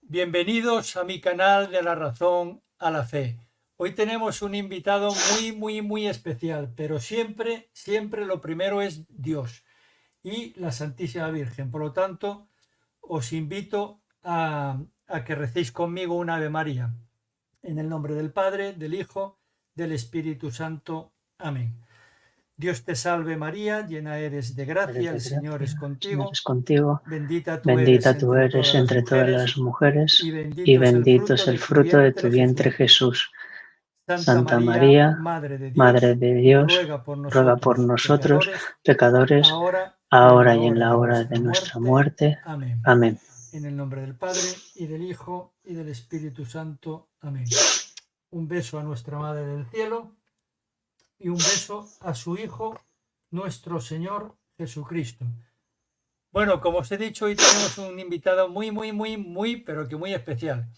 Bienvenidos a mi canal de la razón a la fe. Hoy tenemos un invitado muy especial, pero siempre lo primero es Dios y la Santísima Virgen. Por lo tanto, os invito a que recéis conmigo un Ave María. En el nombre del Padre, del Hijo, del Espíritu Santo. Amén. Dios te salve María, llena eres de Eres gracia, de el Señor es gracia, el Señor contigo, es contigo, bendita tú eres bendita tú entre eres todas las entre todas mujeres las mujeres, y y bendito es el bendito fruto es el de tu fruto de tu vientre, vientre Jesús. Jesús. Santa Santa María, María, Madre de Madre Dios, de Dios, ruega por ruega por nosotros nosotros, pecadores, pecadores, ahora y en ahora la y en hora la de hora de nuestra nuestra muerte. muerte. Amén. Amén. En el nombre del Padre, y del Hijo, y del Espíritu Santo. Amén. Un beso a nuestra Madre del Cielo, y un beso a su Hijo, nuestro Señor Jesucristo. Bueno, como os he dicho, hoy tenemos un invitado pero que muy especial.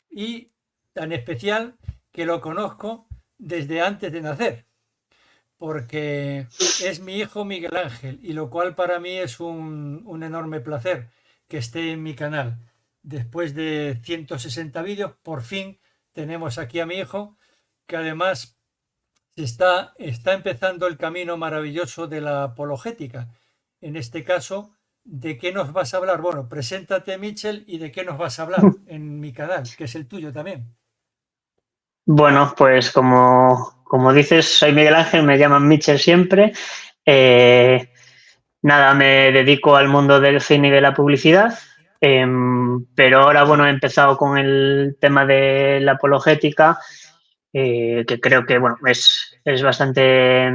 Y tan especial que lo conozco desde antes de nacer, porque es mi hijo Miguel Ángel, y lo cual para mí es un enorme placer que esté en mi canal. Después de 160 vídeos, por fin tenemos aquí a mi hijo, que además está empezando el camino maravilloso de la apologética. En este caso, ¿de qué nos vas a hablar? Bueno, preséntate, Michel, y de qué nos vas a hablar en mi canal, que es el tuyo también. Bueno, pues como dices, soy Miguel Ángel, me llaman Michel siempre. Eh, Nada, me dedico al mundo del cine y de la publicidad, pero ahora, bueno, he empezado con el tema de la apologética, que creo que, bueno, es bastante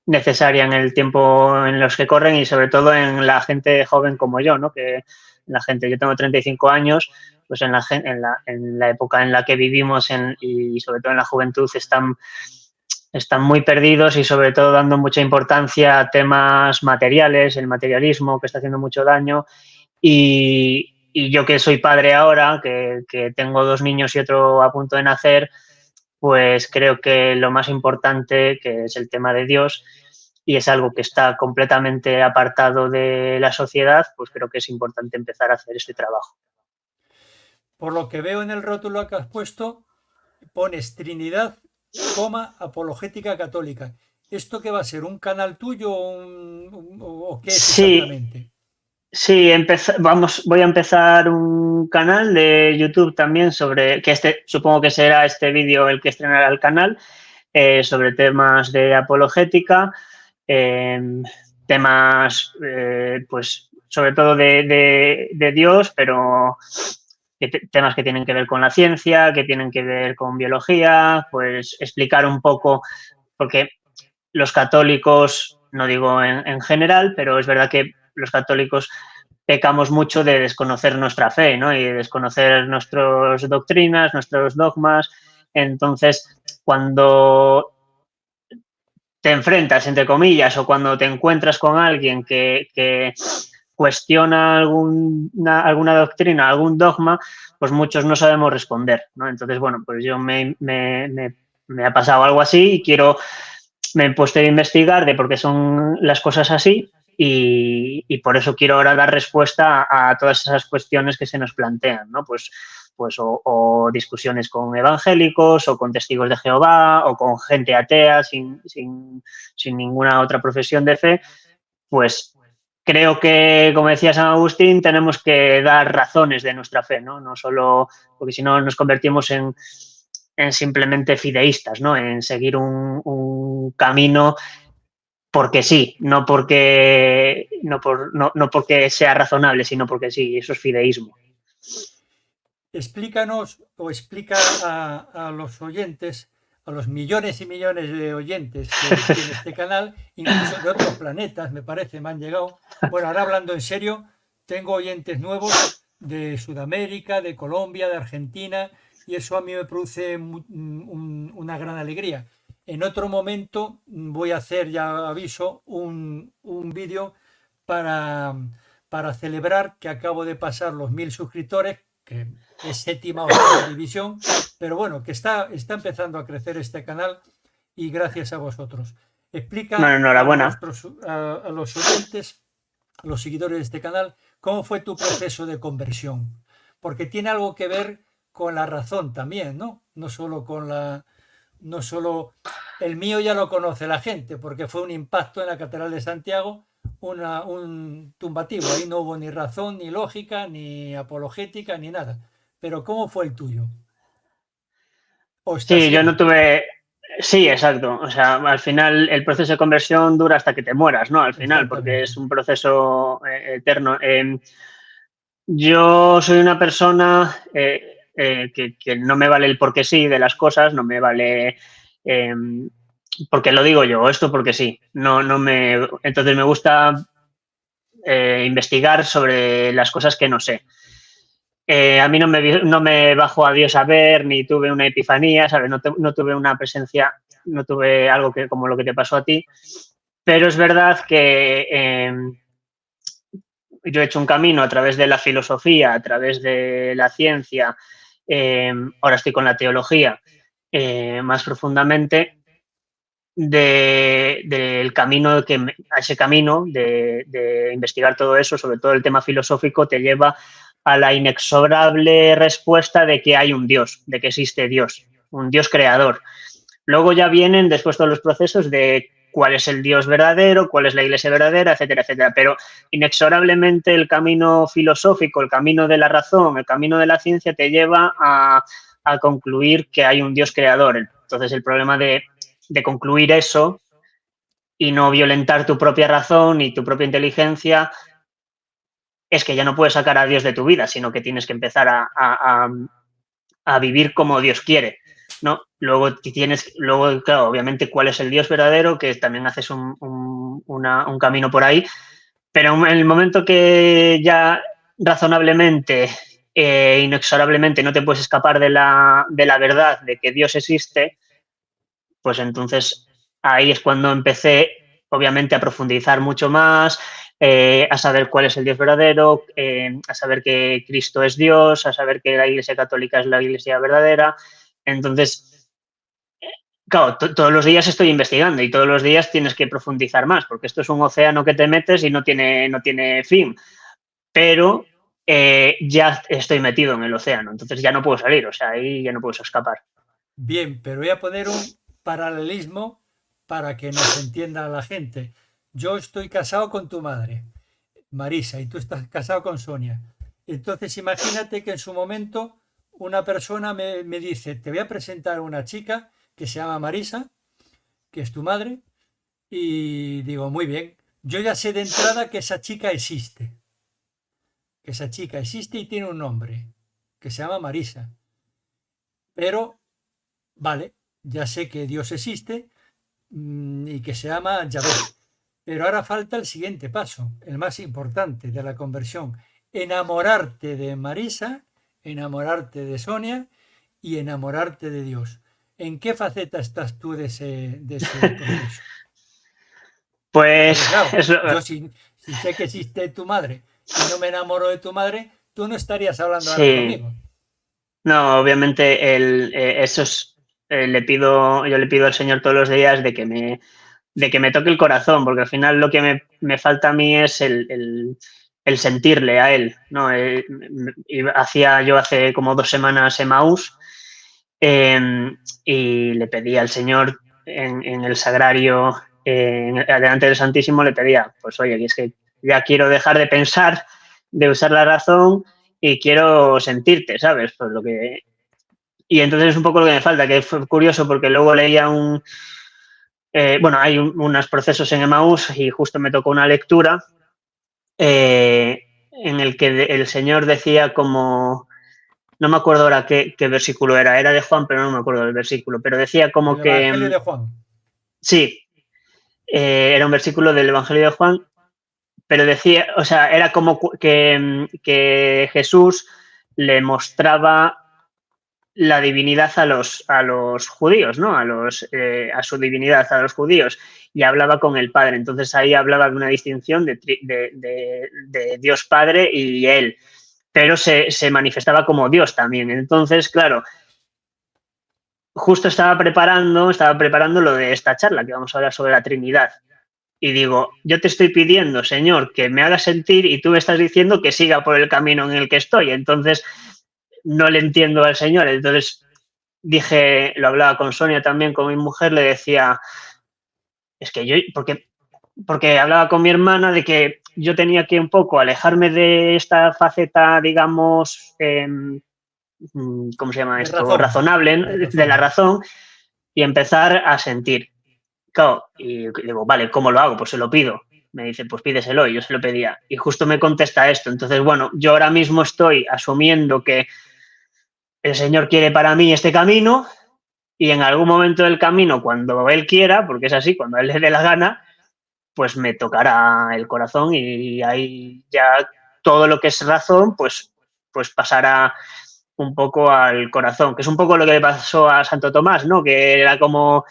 necesaria en el tiempo en los que corren y sobre todo en la gente joven como yo, ¿no? Que la gente, yo tengo 35 años, pues en la época en la que vivimos y sobre todo en la juventud están muy perdidos y sobre todo dando mucha importancia a temas materiales, el materialismo que está haciendo mucho daño y yo que soy padre ahora, que tengo dos niños y otro a punto de nacer, pues creo que lo más importante, que es el tema de Dios, y es algo que está completamente apartado de la sociedad, pues creo que es importante empezar a hacer este trabajo. Por lo que veo en el rótulo que has puesto, pones Trinidad, apologética católica. ¿Esto qué va a ser? ¿Un canal tuyo o qué es Sí, exactamente? sí, voy a empezar un canal de YouTube también sobre, que supongo que será este vídeo el que estrenará el canal, sobre temas de apologética, eh, temas, pues, sobre todo de Dios, pero temas que tienen que ver con la ciencia, que tienen que ver con biología, pues explicar un poco, porque los católicos, no digo en general, pero es verdad que los católicos pecamos mucho de desconocer nuestra fe, ¿no? Y de desconocer nuestras doctrinas, nuestros dogmas. Entonces, cuando te enfrentas, entre comillas, o cuando te encuentras con alguien que cuestiona alguna doctrina, algún dogma, pues muchos no sabemos responder, ¿no? Entonces, bueno, pues yo me ha pasado algo así y me he puesto a investigar de por qué son las cosas así y por eso quiero ahora dar respuesta a todas esas cuestiones que se nos plantean, ¿no? Pues o discusiones con evangélicos o con testigos de Jehová o con gente atea sin ninguna otra profesión de fe, pues creo que, como decía San Agustín, tenemos que dar razones de nuestra fe, ¿no? No solo, porque si no nos convertimos en simplemente fideístas, ¿no? En seguir un camino porque sí, no porque sea razonable, sino porque sí, eso es fideísmo. Explícanos o explica a los oyentes, a los millones y millones de oyentes que tiene este canal, incluso de otros planetas, me parece, me han llegado. Bueno, ahora hablando en serio, tengo oyentes nuevos de Sudamérica, de Colombia, de Argentina, y eso a mí me produce una gran alegría. En otro momento voy a hacer, ya aviso, un vídeo para, para celebrar que acabo de pasar los 1000 suscriptores, que es séptima o octava división, pero bueno, que está empezando a crecer este canal y gracias a vosotros. Bueno, Explica enhorabuena. a los oyentes, a los seguidores de este canal, cómo fue tu proceso de conversión. porque tiene algo que ver con la razón también, ¿no? No solo con la... No solo... El mío ya lo conoce la gente, porque fue un impacto en la Catedral de Santiago, un tumbativo. Ahí no hubo ni razón, ni lógica, ni apologética, ni nada. Pero ¿cómo fue el tuyo? ¿O está Sí, yo no siendo? tuve. Sí, exacto. O sea, al final el proceso de conversión dura hasta que te mueras, ¿no? Al final, porque Exactamente. es un proceso eterno. Yo soy una persona que no me vale el porque sí de las cosas, no me vale eh, porque lo digo yo, o esto porque sí. No me. Entonces me gusta investigar sobre las cosas que no sé. A mí no me bajó a Dios a ver, ni tuve una epifanía, ¿sabes? No tuve una presencia, no tuve algo que, como lo que te pasó a ti, pero es verdad que yo he hecho un camino a través de la filosofía, a través de la ciencia, ahora estoy con la teología más profundamente, del camino a ese camino de investigar todo eso, sobre todo el tema filosófico, te lleva a la inexorable respuesta de que hay un Dios, de que existe Dios, un Dios creador. Luego ya vienen después todos los procesos de cuál es el Dios verdadero, cuál es la iglesia verdadera, etcétera, etcétera. Pero inexorablemente el camino filosófico, el camino de la razón, el camino de la ciencia te lleva a concluir que hay un Dios creador. Entonces el problema de concluir eso y no violentar tu propia razón y tu propia inteligencia es que ya no puedes sacar a Dios de tu vida, sino que tienes que empezar a vivir como Dios quiere, ¿no? Luego, claro, obviamente, ¿cuál es el Dios verdadero? Que también haces un camino por ahí, pero en el momento que ya razonablemente, inexorablemente no te puedes escapar de la verdad de que Dios existe, pues entonces ahí es cuando empecé, obviamente, a profundizar mucho más, a saber cuál es el Dios verdadero, a saber que Cristo es Dios, a saber que la Iglesia Católica es la Iglesia verdadera. Entonces, claro, todos los días estoy investigando y todos los días tienes que profundizar más, porque esto es un océano que te metes y no tiene fin. Pero ya estoy metido en el océano, entonces ya no puedo salir, o sea, ahí ya no puedo escapar. Bien, pero voy a poner un paralelismo para que nos entienda la gente. Yo estoy casado con tu madre, Marisa, y tú estás casado con Sonia. Entonces imagínate que en su momento una persona me dice, te voy a presentar a una chica que se llama Marisa, que es tu madre, y digo, muy bien, yo ya sé de entrada que esa chica existe y tiene un nombre, que se llama Marisa. Pero, vale, ya sé que Dios existe y que se llama Yahvé. Pero ahora falta el siguiente paso, el más importante de la conversión. Enamorarte de Marisa, enamorarte de Sonia y enamorarte de Dios. ¿En qué faceta estás tú de ese proceso? Porque Pues claro, eso, yo si sé que existe tu madre y no me enamoro de tu madre, tú no estarías hablando ahora sí. conmigo. No, obviamente yo le pido al Señor todos los días de que me toque el corazón, porque al final lo que me falta a mí es el sentirle a Él, ¿no? Yo hace como 2 semanas Emaús y le pedí al Señor en el sagrario, delante del Santísimo, le pedía, pues oye, que es que ya quiero dejar de pensar, de usar la razón y quiero sentirte, ¿sabes? Pues lo que... Y entonces es un poco lo que me falta, que fue curioso porque luego leía bueno, hay unos procesos en Emaús y justo me tocó una lectura en el que el Señor decía como, no me acuerdo ahora qué versículo era de Juan, pero no me acuerdo del versículo, pero decía como Del que, Evangelio de Juan. sí, era un versículo del Evangelio de Juan, pero decía, o sea, era como que Jesús le mostraba la divinidad a los judíos, ¿no? A su divinidad, a los judíos, y hablaba con el Padre. Entonces ahí hablaba de una distinción de Dios Padre y Él, pero se manifestaba como Dios también. Entonces, claro, justo estaba preparando lo de esta charla, que vamos a hablar sobre la Trinidad. Y digo, yo te estoy pidiendo, Señor, que me hagas sentir y tú me estás diciendo que siga por el camino en el que estoy. Entonces, no le entiendo al Señor. Entonces dije, lo hablaba con Sonia también, con mi mujer, le decía, es que yo, porque hablaba con mi hermana de que yo tenía que un poco alejarme de esta faceta, digamos, ¿cómo se llama De esto? razón, Razonable, de de la razón. razón, y empezar a sentir. Claro, y digo, vale, ¿cómo lo hago? Pues se lo pido. Me dice, pues pídeselo, y yo se lo pedía. Y justo me contesta esto. Entonces, bueno, yo ahora mismo estoy asumiendo que el Señor quiere para mí este camino, y en algún momento del camino, cuando Él quiera, porque es así, cuando a Él le dé la gana, pues me tocará el corazón y ahí ya todo lo que es razón, pues pasará un poco al corazón, que es un poco lo que le pasó a Santo Tomás, ¿no? Que era como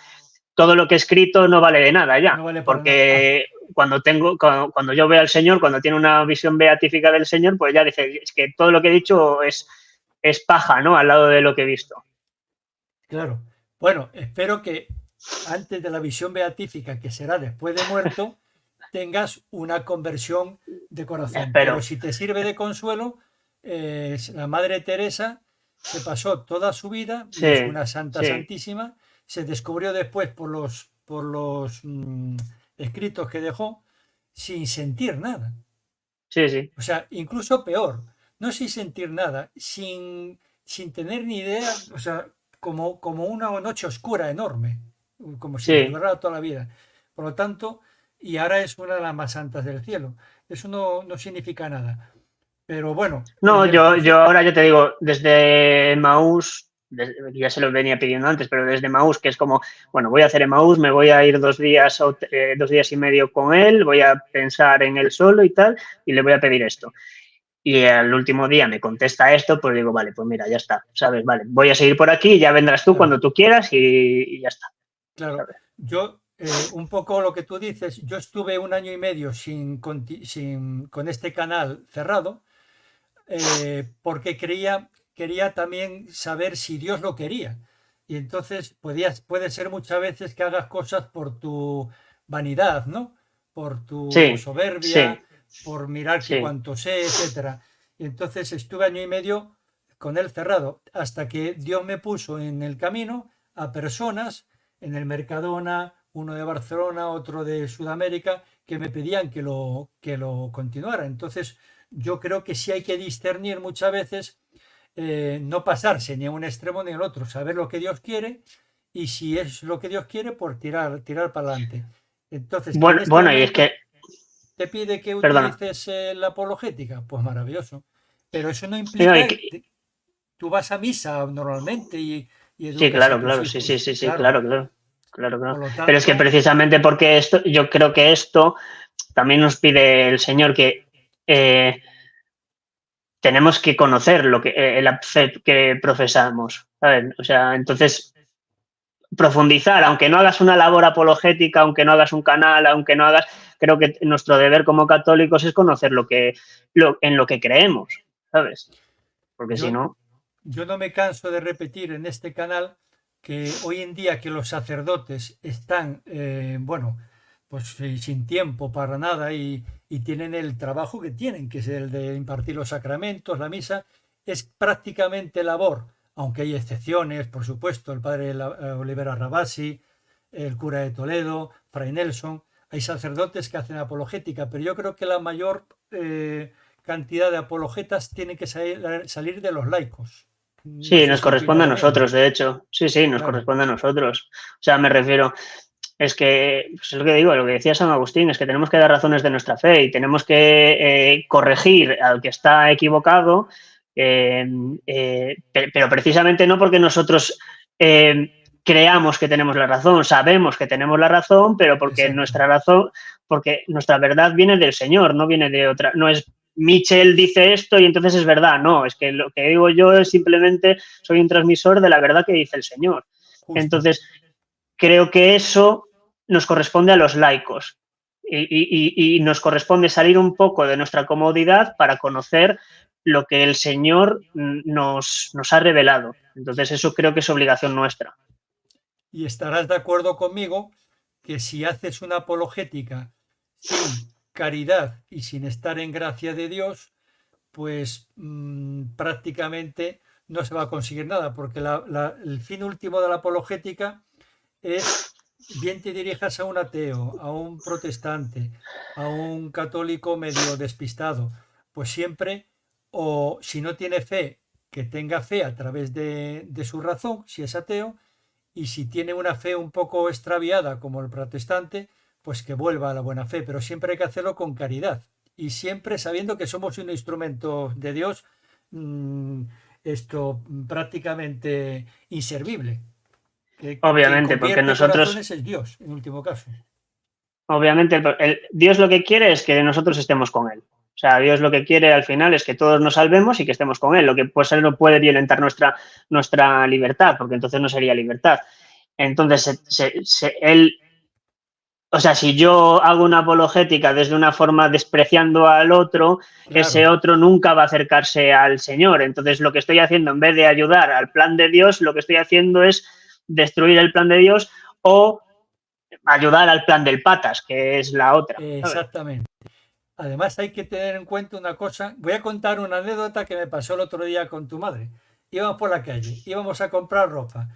todo lo que he escrito no vale de nada ya, No vale para nada. porque cuando yo veo al Señor, cuando tiene una visión beatífica del Señor, pues ya dice, es que todo lo que he dicho es paja, ¿no? Al lado de lo que he visto. Claro. Bueno, espero que antes de la visión beatífica, que será después de muerto, tengas una conversión de corazón. Pero Espero. si te sirve de consuelo, la Madre Teresa se pasó toda su vida, y es Sí, una santa sí, santísima, se descubrió después por los escritos que dejó, sin sentir nada. sí, sí, O sea, incluso peor, no sin sentir nada, sin tener ni idea, o sea, como una noche oscura enorme, como si sí. durara toda la vida. Por lo tanto, y ahora es una de las más santas del cielo. Eso no significa nada. Pero bueno, No, yo ahora ya te digo, desde Maús, ya se lo venía pidiendo antes, pero desde Maús, que es como, bueno, voy a hacer Maús, me voy a ir 2 días o 2 días y medio con él, voy a pensar en él solo y tal, y le voy a pedir esto. Y al último día me contesta esto, pues digo, vale, pues mira, ya está, ¿sabes? Vale, voy a seguir por aquí, ya vendrás tú claro, cuando tú quieras y ya está, claro. ¿sabes? Yo, un poco lo que tú dices, yo estuve un año y medio con este canal cerrado, porque quería también saber si Dios lo quería. Y entonces puede ser muchas veces que hagas cosas por tu vanidad, ¿no? Por tu Sí, soberbia, sí, por mirar que sí, cuánto sé, etcétera. Y entonces estuve año y medio con él cerrado, hasta que Dios me puso en el camino a personas en el Mercadona, uno de Barcelona, otro de Sudamérica, que me pedían que lo continuara. Entonces, yo creo que sí hay que discernir muchas veces, no pasarse ni a un extremo ni al otro, saber lo que Dios quiere, y si es lo que Dios quiere, pues tirar para adelante. Entonces, que en bueno, este bueno, y es momento que, te pide que perdona, utilices la apologética, pues maravilloso. Pero eso no sí, no, implica, tú vas a misa normalmente y sí, educas a claro, tus claro, sí, sí, hijos, sí, sí, claro. claro, claro, claro, claro. Por lo Pero es que tanto, precisamente porque esto, yo creo que esto también nos pide el Señor que eh, tenemos que conocer lo que la fe que profesamos, ¿sabes? O sea, entonces profundizar, aunque no hagas una labor apologética, aunque no hagas un canal, aunque no hagas, creo que nuestro deber como católicos es conocer en lo que creemos, ¿sabes? Porque si yo, no, Yo no me canso de repetir en este canal que hoy en día que los sacerdotes están, bueno, pues sin tiempo para nada, y tienen el trabajo que tienen, que es el de impartir los sacramentos, la misa, es prácticamente labor, aunque hay excepciones, por supuesto, el padre Olivera Rabasi, el cura de Toledo, Fray Nelson, hay sacerdotes que hacen apologética, pero yo creo que la mayor cantidad de apologetas tiene que salir de los laicos. No sí, sé nos si opinas corresponde a lo mismo. nosotros, de hecho, sí, sí, nos Claro, corresponde a nosotros. O sea, me refiero, es que, pues es lo que digo, lo que decía San Agustín, es que tenemos que dar razones de nuestra fe y tenemos que corregir al que está equivocado, pero precisamente no porque nosotros creamos que tenemos la razón, sabemos que tenemos la razón, pero porque exacto. nuestra razón, porque nuestra verdad viene del Señor, no viene de otra, no es Mitchell dice esto y entonces es verdad, no, es que lo que digo yo es simplemente soy un transmisor de la verdad que dice el Señor. Justo. Entonces, creo que eso nos corresponde a los laicos y nos corresponde salir un poco de nuestra comodidad para conocer lo que el Señor nos ha revelado. Entonces, eso creo que es obligación nuestra. Y estarás de acuerdo conmigo que si haces una apologética sin caridad y sin estar en gracia de Dios, pues prácticamente no se va a conseguir nada, porque el fin último de la apologética es bien te dirijas a un ateo, a un protestante, a un católico medio despistado, pues siempre, o si no tiene fe, que tenga fe a través de su razón, si es ateo, y si tiene una fe un poco extraviada como el protestante, pues que vuelva a la buena fe, pero siempre hay que hacerlo con caridad y siempre sabiendo que somos un instrumento de Dios, mmm, esto prácticamente inservible. Quien Obviamente, porque convierte nosotros, corazones es Dios, en último caso. obviamente, Dios lo que quiere es que nosotros estemos con Él. O sea, Dios lo que quiere al final es que todos nos salvemos y que estemos con Él. Lo que pues Él no puede violentar nuestra libertad, porque entonces no sería libertad. Entonces, Él, o sea, si yo hago una apologética desde una forma despreciando al otro, ese Claro, otro nunca va a acercarse al Señor. Entonces, lo que estoy haciendo, en vez de ayudar al plan de Dios, lo que estoy haciendo es destruir el plan de Dios o ayudar al plan del patas, que es la otra, ¿sabes? exactamente. Además hay que tener en cuenta una cosa. Voy a contar una anécdota que me pasó el otro día con tu madre. Íbamos por la calle, íbamos a comprar ropa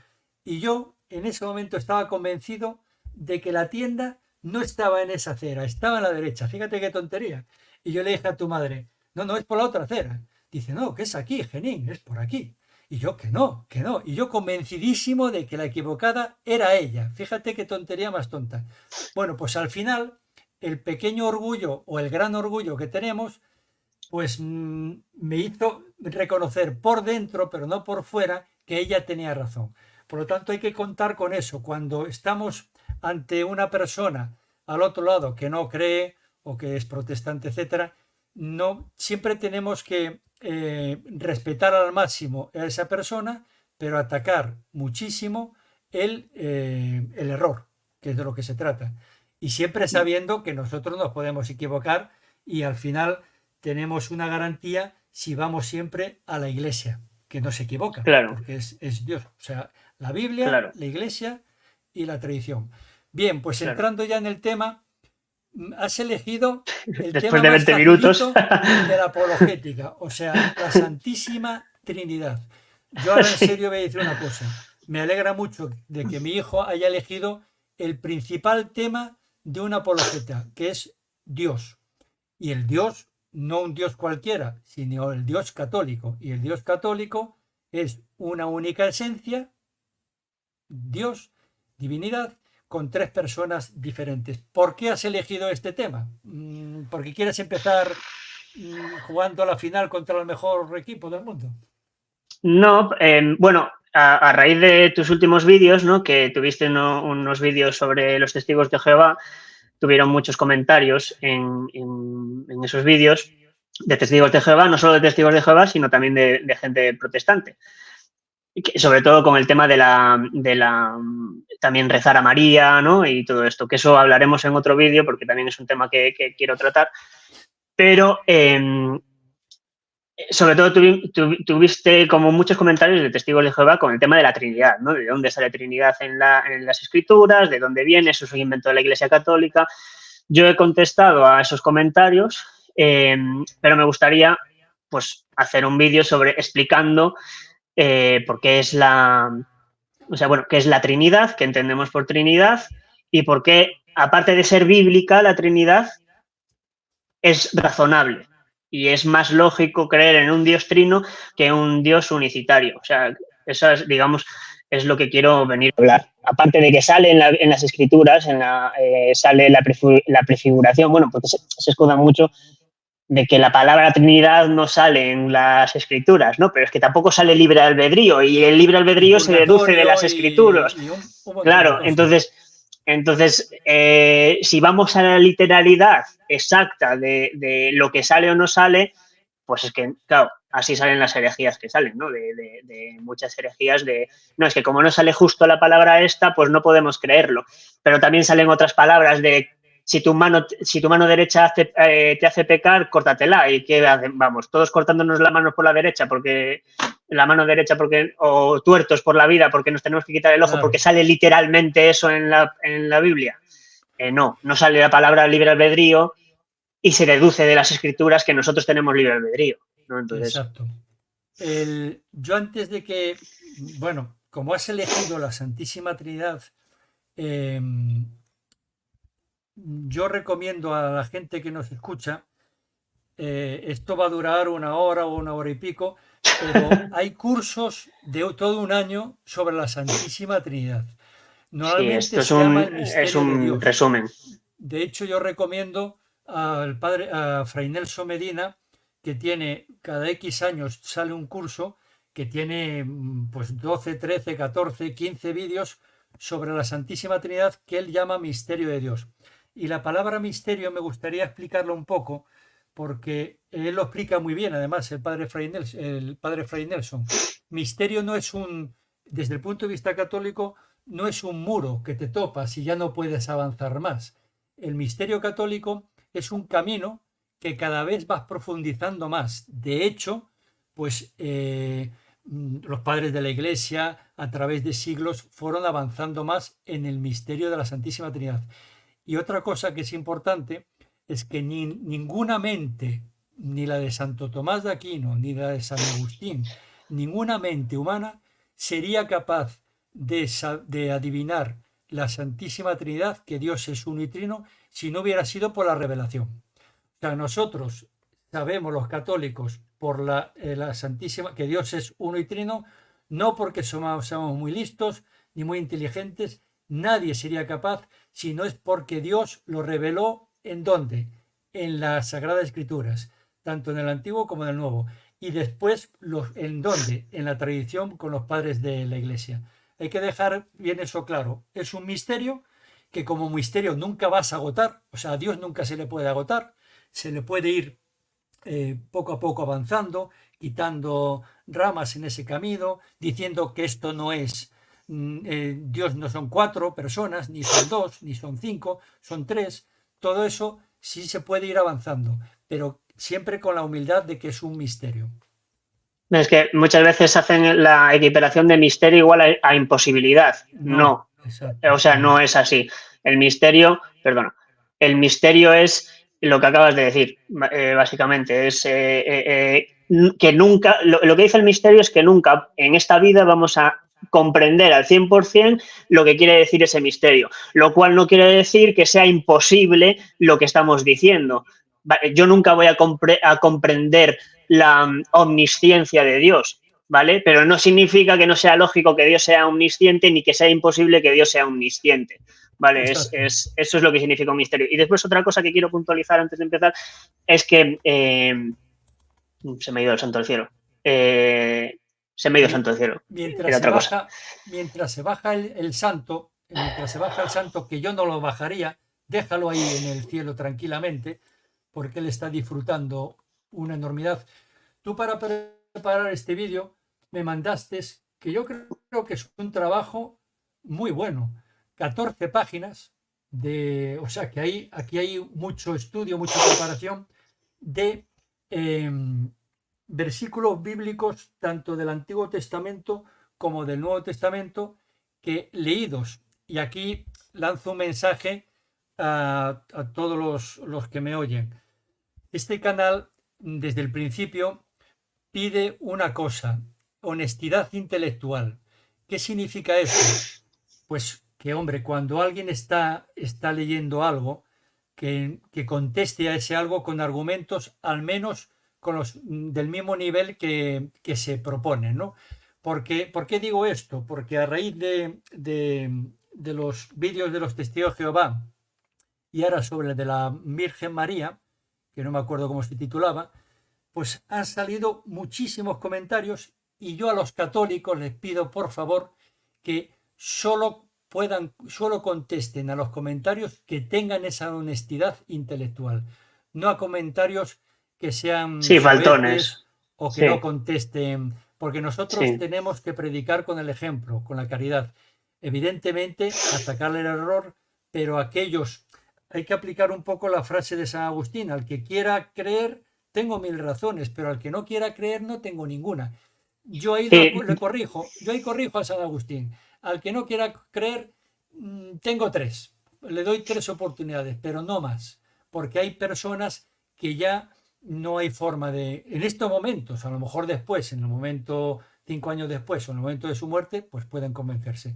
y yo en ese momento estaba convencido de que la tienda no estaba en esa acera, estaba en la derecha. Fíjate qué tontería. Y yo le dije a tu madre, no, no, es por la otra acera. Dice, no, que es aquí, Genín, es por aquí. Y yo, que no, que no. Y yo convencidísimo de que la equivocada era ella. Fíjate qué tontería más tonta. Bueno, pues al final el pequeño orgullo o el gran orgullo que tenemos, pues me hizo reconocer por dentro, pero no por fuera, que ella tenía razón. Por lo tanto, hay que contar con eso. Cuando estamos ante una persona al otro lado que no cree o que es protestante, etcétera, no siempre tenemos que respetar al máximo a esa persona, pero atacar muchísimo el error, que es de lo que se trata. Y siempre sabiendo que nosotros nos podemos equivocar y al final tenemos una garantía si vamos siempre a la iglesia, que no se equivoca, Claro, porque es Dios. O sea, la Biblia, claro, la iglesia y la tradición. Bien, pues claro. entrando ya en el tema, has elegido el Después tema de más 20 minutos. facilito de la apologética, o sea, la Santísima Trinidad. Yo ahora en Sí, serio voy a decir una cosa. Me alegra mucho de que mi hijo haya elegido el principal tema de una apologeta, que es Dios. Y el Dios, no un Dios cualquiera, sino el Dios católico. Y el Dios católico es una única esencia, Dios, divinidad, con tres personas diferentes. ¿Por qué has elegido este tema? ¿Porque quieres empezar jugando a la final contra el mejor equipo del mundo? no, bueno, a raíz de tus últimos vídeos, ¿no? Que tuviste unos vídeos sobre los testigos de Jehová, tuvieron muchos comentarios en esos vídeos de testigos de Jehová, no solo de testigos de Jehová, sino también de gente protestante. Sobre todo con el tema de también rezar a María, ¿no? Y todo esto, que eso hablaremos en otro vídeo porque también es un tema que quiero tratar. Pero sobre todo tuviste como muchos comentarios de testigos de Jehová con el tema de la Trinidad, ¿no? De dónde sale Trinidad en las Escrituras, de dónde viene, eso es un invento de la Iglesia Católica. Yo he contestado a esos comentarios, pero me gustaría pues hacer un vídeo sobre explicando por qué es qué es la Trinidad, qué entendemos por Trinidad y por qué, aparte de ser bíblica, la Trinidad es razonable y es más lógico creer en un Dios trino que en un Dios unicitario. O sea, eso es, digamos, es lo que quiero venir a hablar. Aparte de que sale en las escrituras, sale la prefiguración, bueno, porque se escuda mucho de que la palabra Trinidad no sale en las escrituras, ¿no? Pero es que tampoco sale libre albedrío y el libre Y albedrío se deduce de las purgatorio escrituras. y un montón de Claro, cosas. entonces si vamos a la literalidad exacta de lo que sale o no sale, pues es que, claro, así salen las herejías que salen, ¿no? De muchas herejías no, es que como no sale justo la palabra esta, pues no podemos creerlo. Pero también salen otras palabras de si tu mano derecha te hace pecar, córtatela. ¿Y qué hacen? Vamos, todos cortándonos la mano por la derecha porque o tuertos por la vida porque nos tenemos que quitar el ojo porque Claro, sale literalmente eso en la Biblia. No sale la palabra libre albedrío y se deduce de las escrituras que nosotros tenemos libre albedrío, ¿no? Entonces, exacto. Yo antes de que, bueno, como has elegido la Santísima Trinidad, eh, yo recomiendo a la gente que nos escucha, esto va a durar 1 hora o 1 hora y pico, pero hay cursos de todo un año sobre la Santísima Trinidad. Sí, Normalmente esto se llama el es misterio de un Dios. resumen. De hecho, yo recomiendo al padre, a Fray Nelson Medina, que tiene cada X años sale un curso que tiene pues 12, 13, 14, 15 vídeos sobre la Santísima Trinidad que él llama misterio de Dios. Y la palabra misterio me gustaría explicarlo un poco porque él lo explica muy bien, además, el padre Fray Nelson. Misterio no es desde el punto de vista católico, no es un muro que te topas y ya no puedes avanzar más. El misterio católico es un camino que cada vez vas profundizando más. De hecho, pues los padres de la Iglesia a través de siglos fueron avanzando más en el misterio de la Santísima Trinidad. Y otra cosa que es importante es que ninguna mente, ni la de Santo Tomás de Aquino, ni la de San Agustín, ninguna mente humana sería capaz de adivinar la Santísima Trinidad, que Dios es uno y trino, si no hubiera sido por la revelación. O sea, nosotros sabemos los católicos por la Santísima, que Dios es uno y trino, no porque somos muy listos ni muy inteligentes, nadie sería capaz si no es porque Dios lo reveló en dónde, en las Sagradas Escrituras, tanto en el Antiguo como en el Nuevo. Y después, ¿en dónde? En la tradición con los padres de la Iglesia. Hay que dejar bien eso claro. Es un misterio que como misterio nunca vas a agotar, o sea, a Dios nunca se le puede agotar, se le puede ir poco a poco avanzando, quitando ramas en ese camino, diciendo que esto no es, Dios no son 4 personas, ni son 2, ni son 5, son 3. Todo eso sí se puede ir avanzando, pero siempre con la humildad de que es un misterio. Es que muchas veces hacen la equiparación de misterio igual a imposibilidad. No, No, exacto, o sea, no. no es así. El misterio, perdona, el misterio es lo que acabas de decir, básicamente. Es que nunca, lo que dice el misterio es que nunca en esta vida vamos a comprender al 100% lo que quiere decir ese misterio, lo cual no quiere decir que sea imposible lo que estamos diciendo. Yo nunca voy a comprender la omnisciencia de Dios, ¿vale? Pero no significa que no sea lógico que Dios sea omnisciente ni que sea imposible que Dios sea omnisciente, ¿vale? Exacto. Eso es lo que significa un misterio. Y después otra cosa que quiero puntualizar antes de empezar es que se me ha ido el santo al cielo. Se me ha ido el santo al cielo. Mientras Era se otra cosa. baja, mientras se baja el santo, mientras se baja el santo, que yo no lo bajaría, déjalo ahí en el cielo tranquilamente, porque él está disfrutando una enormidad. Tú para preparar este vídeo me mandaste, que yo creo que es un trabajo muy bueno, 14 páginas o sea que aquí hay mucho estudio, mucha preparación de eh, versículos bíblicos tanto del Antiguo Testamento como del Nuevo Testamento que leídos. Y aquí lanzo un mensaje a todos los que me oyen. Este canal, desde el principio, pide una cosa: honestidad intelectual. ¿Qué significa eso? Pues que, hombre, cuando alguien está leyendo algo, que conteste a ese algo con argumentos al menos con los del mismo nivel que se proponen, ¿no? ¿Por qué digo esto? Porque a raíz de los vídeos de los testigos de Jehová y ahora sobre el de la Virgen María, que no me acuerdo cómo se titulaba, pues han salido muchísimos comentarios y yo a los católicos les pido por favor que solo contesten a los comentarios que tengan esa honestidad intelectual, no a comentarios que sean Sí, faltones. soeces o que no Sí, contesten, porque nosotros sí. tenemos que predicar con el ejemplo, con la caridad. Evidentemente, atacar el error, pero hay que aplicar un poco la frase de San Agustín: al que quiera creer, tengo 1000 razones, pero al que no quiera creer, no tengo ninguna. Yo ahí Sí, le corrijo, yo ahí corrijo a San Agustín. Al que no quiera creer, tengo 3. Le doy 3 oportunidades, pero no más, porque hay personas que ya no hay forma de, en estos momentos, a lo mejor después, en el momento, 5 años después o en el momento de su muerte, pues pueden convencerse.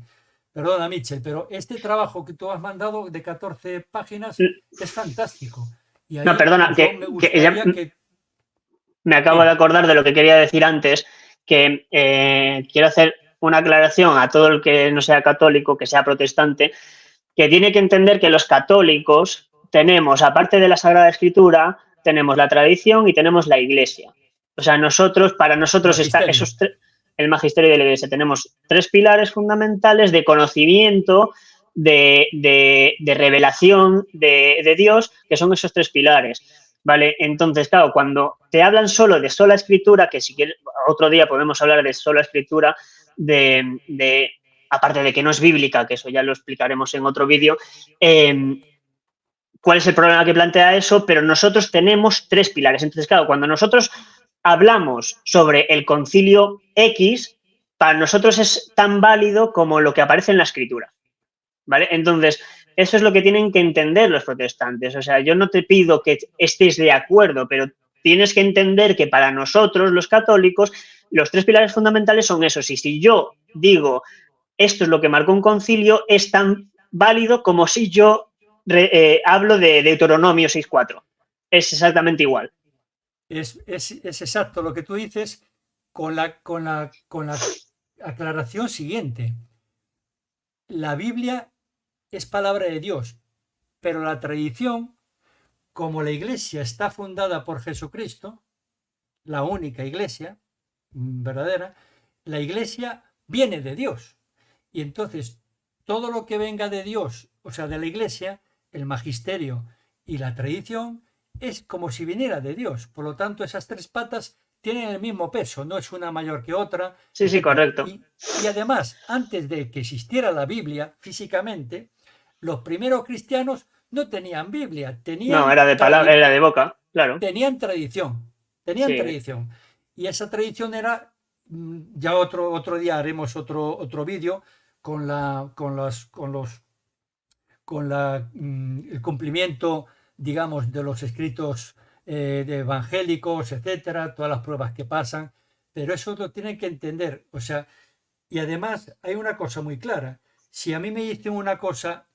Perdona, Mitchell, pero este trabajo que tú has mandado de 14 páginas es fantástico. Y No, ahí perdona, yo me que ya gustaría que... me acabo de Sí, acordar de lo que quería decir antes, que quiero hacer una aclaración a todo el que no sea católico, que sea protestante, que tiene que entender que los católicos tenemos, aparte de la Sagrada Escritura, tenemos la tradición y tenemos la Iglesia. O sea, para nosotros está magisterio. el magisterio de la Iglesia. Tenemos 3 pilares fundamentales de conocimiento, de revelación de Dios, que son esos 3 pilares. ¿Vale? Entonces, claro, cuando te hablan solo de sola escritura, que si quieres, otro día podemos hablar de sola escritura, aparte de que no es bíblica, que eso ya lo explicaremos en otro vídeo, cuál es el problema que plantea eso, pero nosotros tenemos 3 pilares. Entonces, claro, cuando nosotros hablamos sobre el concilio X, para nosotros es tan válido como lo que aparece en la escritura. ¿Vale? Entonces, eso es lo que tienen que entender los protestantes. O sea, yo no te pido que estés de acuerdo, pero tienes que entender que para nosotros, los católicos, los 3 pilares fundamentales son esos. Y si yo digo, esto es lo que marcó un concilio, es tan válido como si yo hablo de Deuteronomio 6.4. Es exactamente igual. Es exacto lo que tú dices con la aclaración siguiente. La Biblia es palabra de Dios, pero la tradición, como la iglesia está fundada por Jesucristo, la única iglesia verdadera, la iglesia viene de Dios. Y entonces, todo lo que venga de Dios, o sea, de la iglesia, el magisterio y la tradición, es como si viniera de Dios. Por lo tanto, esas 3 patas tienen el mismo peso, no es una mayor que otra, Sí, sí, etc. correcto. Y además, antes de que existiera la Biblia físicamente, los primeros cristianos no tenían Biblia, No, era de palabra, era de boca, claro. tenían tradición, tenían Sí, tradición. Y esa tradición era, ya otro día haremos otro vídeo con el cumplimiento, digamos, de los escritos de evangélicos, etcétera, todas las pruebas que pasan, pero eso lo tienen que entender, o sea, y además hay una cosa muy clara, si a mí me dicen una cosa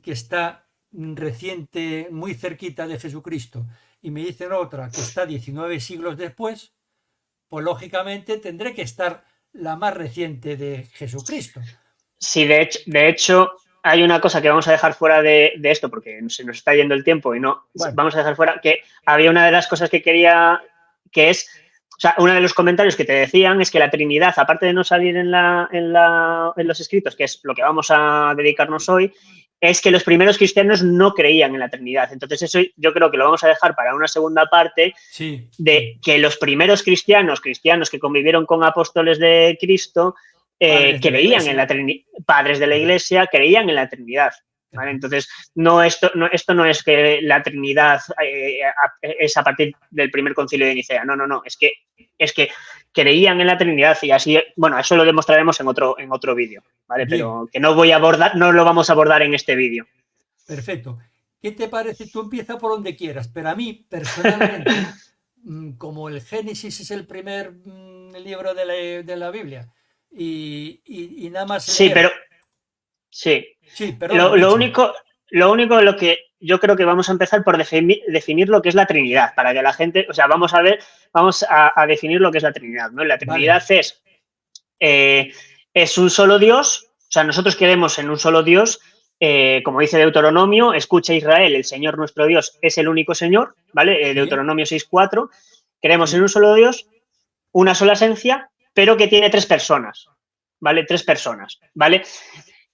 que está reciente, muy cerquita de Jesucristo, y me dicen otra que está 19 siglos después, pues lógicamente tendré que estar la más reciente de Jesucristo. sí, de hecho, hay una cosa que vamos a dejar fuera de esto, porque se nos está yendo el tiempo y no, Bueno, vamos a dejar fuera, que había una de las cosas que quería, que es, o sea, uno de los comentarios que te decían es que la Trinidad, aparte de no salir en los escritos, que es lo que vamos a dedicarnos hoy, es que los primeros cristianos no creían en la Trinidad. Entonces eso yo creo que lo vamos a dejar para una segunda parte, sí, de que los primeros cristianos que convivieron con apóstoles de Cristo, padres de la creían en iglesia. la Trinidad, padres de la Iglesia creían en la Trinidad. ¿Vale? Entonces, esto no es que la Trinidad es a partir del primer concilio de Nicea, no, es que creían en la Trinidad y así, bueno, eso lo demostraremos en otro vídeo, ¿vale? Bien, Pero que no lo vamos a abordar en este vídeo. perfecto. ¿Qué te parece? Tú empieza por donde quieras, pero a mí personalmente, como el Génesis es el primer libro de la Biblia, y nada más Sí, pero leer. sí. Sí, perdona, Lo, lo Mitchell. único, lo único en lo que yo creo que vamos a empezar por definir lo que es la Trinidad, para que la gente, o sea, vamos a definir lo que es la Trinidad, ¿no? La Vale, Trinidad es un solo Dios, o sea, nosotros creemos en un solo Dios, como dice Deuteronomio, escucha Israel, el Señor nuestro Dios es el único Señor, ¿vale? sí, Deuteronomio 6.4, creemos en un sí, solo Dios, una sola esencia, pero que tiene 3 personas, ¿vale? 3 personas, ¿vale?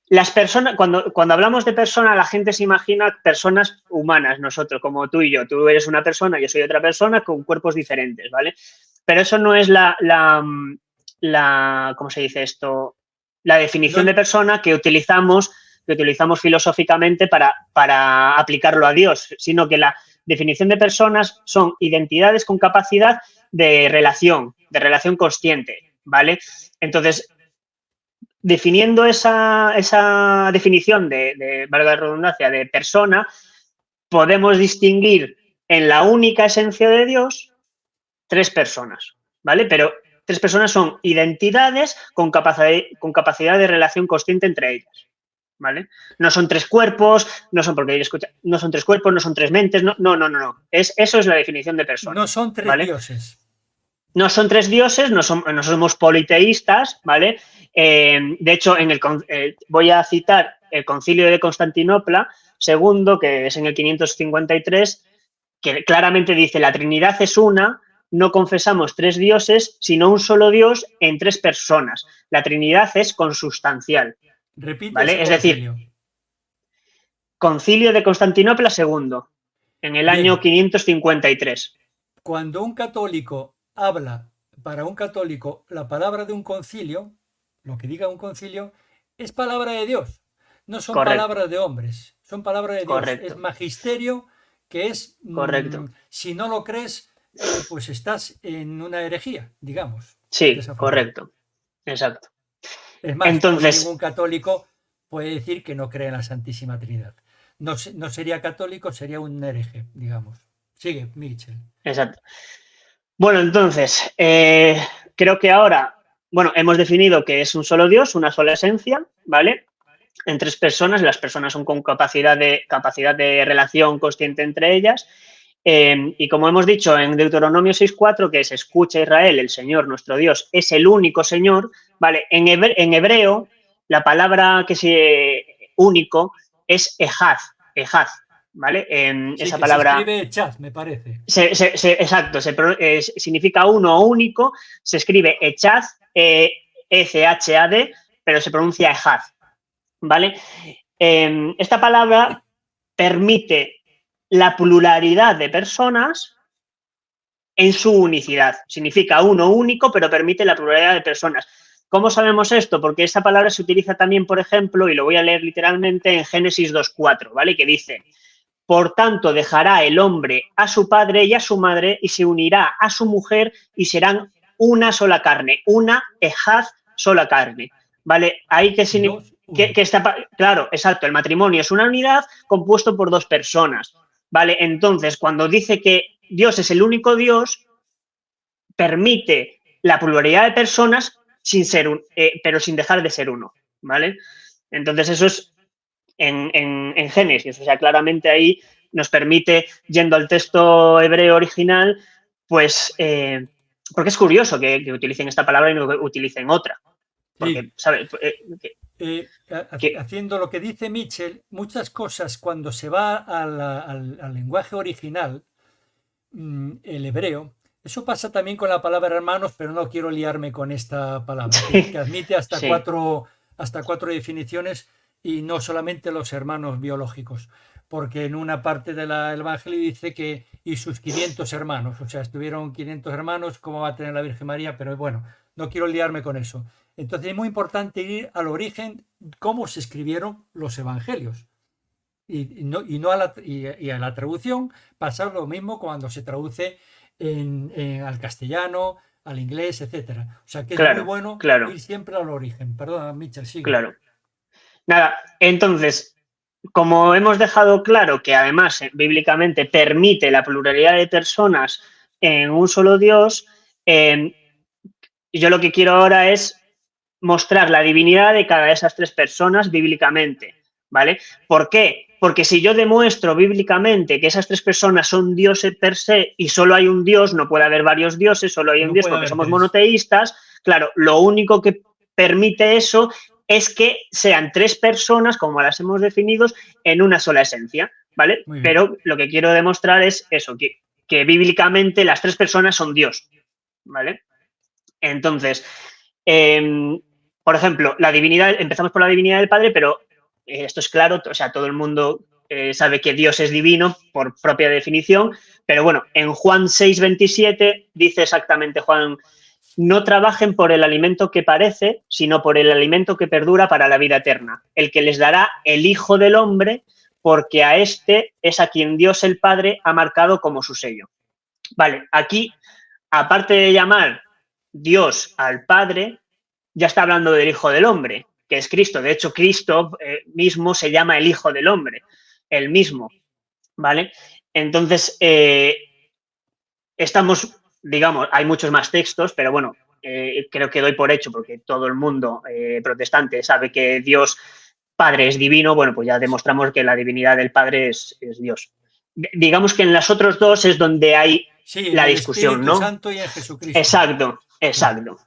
Las personas, cuando hablamos de persona, la gente se imagina personas humanas, nosotros, como tú y yo. Tú eres una persona, yo soy otra persona con cuerpos diferentes, ¿vale? Pero eso no es ¿cómo se dice esto? La no, definición de persona que utilizamos filosóficamente para aplicarlo a Dios, sino que la definición de personas son identidades con capacidad de relación consciente, ¿vale? Entonces, definiendo esa definición valga la redundancia, de persona, podemos distinguir en la única esencia de Dios, 3 personas, ¿vale? Pero 3 personas son identidades con capacidad de relación consciente entre ellas, ¿vale? No son 3 cuerpos, no son, porque no son 3 cuerpos, no son 3 mentes, no. Eso es la definición de persona, No son 3 ¿vale? dioses. No son 3 dioses, no somos politeístas, ¿vale? De hecho, voy a citar el Concilio de Constantinopla II, que es en el 553, que claramente dice: la Trinidad es una, no confesamos 3 dioses, sino un solo Dios en 3 personas. La Trinidad es consubstancial. Repite ¿Vale? ese Es decir, concilio. Concilio de Constantinopla II, en el año Bien. 553. Cuando un católico habla para un católico la palabra de un concilio, lo que diga un concilio, es palabra de Dios. No son Correcto, palabras de hombres, son palabras de Dios. Es correcto, magisterio que es, correcto. si no lo crees, pues estás en una herejía, digamos, de Sí, esa forma. correcto, exacto. Es más, hoy Entonces, ningún católico puede decir que no cree en la Santísima Trinidad. No sería católico, sería un hereje, digamos. Sigue, Michel. exacto. Bueno, entonces, creo que ahora, hemos definido que es un solo Dios, una sola esencia, ¿vale? En 3 personas, las personas son con capacidad de relación consciente entre ellas. Y como hemos dicho en Deuteronomio 6.4, que es: escucha Israel, el Señor nuestro Dios es el único Señor, ¿vale? En hebreo, la palabra que es único es ejad, ¿vale? Sí, Esa que se palabra, escribe chat, me parece. exacto, significa uno o único, se escribe echad, E-C-H-A-D, pero se pronuncia ejad, ¿vale? Esta palabra permite la pluralidad de personas en su unicidad. Significa uno único, pero permite la pluralidad de personas. ¿Cómo sabemos esto? Porque esta palabra se utiliza también, por ejemplo, y lo voy a leer literalmente, en Génesis 2.4, ¿vale? Que dice: por tanto, dejará el hombre a su padre y a su madre y se unirá a su mujer y serán una sola carne, una ejad sola carne, ¿vale? Ahí que significa que está, claro, exacto, el matrimonio es una unidad compuesto por 2 personas, ¿vale? Entonces, cuando dice que Dios es el único Dios, permite la pluralidad de personas pero sin dejar de ser uno, ¿vale? Entonces, eso es en Génesis, o sea, claramente ahí nos permite, yendo al texto hebreo original, pues, porque es curioso que utilicen esta palabra y no utilicen otra, porque, Sí. ¿sabes? Haciendo lo que dice Mitchell, muchas cosas cuando se va al lenguaje original, el hebreo, eso pasa también con la palabra hermanos, pero no quiero liarme con esta palabra, que admite hasta Sí, cuatro definiciones y no solamente los hermanos biológicos, porque en una parte del Evangelio dice que y sus 500 hermanos, o sea, estuvieron 500 hermanos, ¿cómo va a tener la Virgen María? Pero bueno, no quiero liarme con eso. Entonces es muy importante ir al origen, cómo se escribieron los evangelios. No a la traducción pasa lo mismo cuando se traduce al castellano, al inglés, etcétera. O sea que es muy claro, bueno claro, ir siempre al origen. Perdona, Mitchell, sigue. claro. Nada, entonces, como hemos dejado claro que además bíblicamente permite la pluralidad de personas en un solo Dios, yo lo que quiero ahora es mostrar la divinidad de cada de esas 3 personas bíblicamente, ¿vale? ¿Por qué? Porque si yo demuestro bíblicamente que esas 3 personas son dioses per se y solo hay un Dios, no puede haber varios dioses, solo hay un No Dios puede porque haber somos tres. monoteístas, claro, lo único que permite eso es que sean 3 personas, como las hemos definido, en una sola esencia, ¿vale? Muy bien. Pero lo que quiero demostrar es eso, que bíblicamente las 3 personas son Dios, ¿vale? Entonces, por ejemplo, la divinidad, empezamos por la divinidad del Padre, pero esto es claro, o sea, todo el mundo sabe que Dios es divino por propia definición, pero bueno, en Juan 6.27 dice exactamente Juan: no trabajen por el alimento que parece, sino por el alimento que perdura para la vida eterna, el que les dará el Hijo del Hombre, porque a este es a quien Dios el Padre ha marcado como su sello. Vale, aquí, aparte de llamar Dios al Padre, ya está hablando del Hijo del Hombre, que es Cristo. De hecho, Cristo mismo se llama el Hijo del Hombre, el mismo, ¿vale? Entonces, estamos, digamos, hay muchos más textos, pero bueno, creo que doy por hecho, porque todo el mundo protestante sabe que Dios Padre es divino, bueno, pues ya demostramos que la divinidad del Padre es Dios. Digamos que en las otros dos es donde hay Sí, la en el discusión, Espíritu ¿no? Santo y en Jesucristo. Exacto, exacto,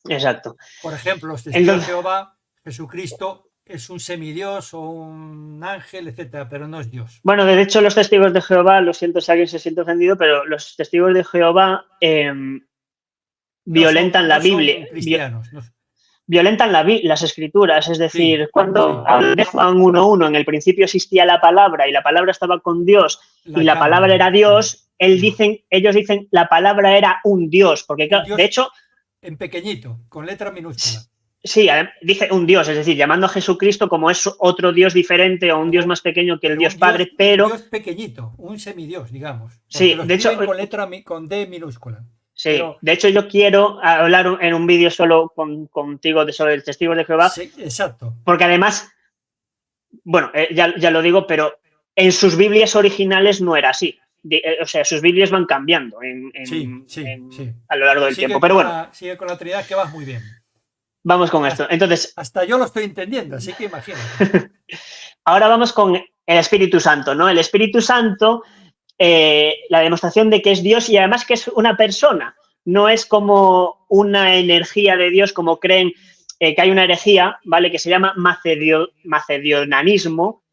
exacto. Por ejemplo, los testigos Entonces, de Jehová, Jesucristo es un semidios o un ángel, etcétera, pero no es Dios. bueno, de hecho, los testigos de Jehová, lo siento si alguien se siente ofendido, pero los testigos de Jehová violentan la No Biblia, son cristianos. No, violentan las escrituras, es decir, sí, cuando sí. de Juan 1:1 en el principio existía la palabra y la palabra estaba con Dios y La la palabra cambian. era Dios, ellos dicen la palabra era un Dios, porque Un de Dios hecho, en pequeñito, con letra minúscula. sí, dice un Dios, es decir, llamando a Jesucristo como es otro Dios diferente o un Dios más pequeño que el Pero Dios Padre, pero un Dios pequeñito, un semidios, digamos. Porque sí, lo de hecho, escriben con letra con D minúscula. sí, Pero, de hecho yo quiero hablar en un vídeo solo contigo sobre el testigo de Jehová, sí, exacto. porque además, bueno, ya lo digo, pero en sus Biblias originales no era así. O sea, sus Biblias van cambiando Sí. a lo largo del tiempo. Pero bueno, Sigue con la Trinidad, que vas muy bien. vamos con esto. Entonces, Hasta yo lo estoy entendiendo, así que imagínate. ahora vamos con el Espíritu Santo, ¿no? El Espíritu Santo, la demostración de que es Dios y además que es una persona. No es como una energía de Dios, como creen que hay una herejía, ¿vale? Que se llama macedonianismo,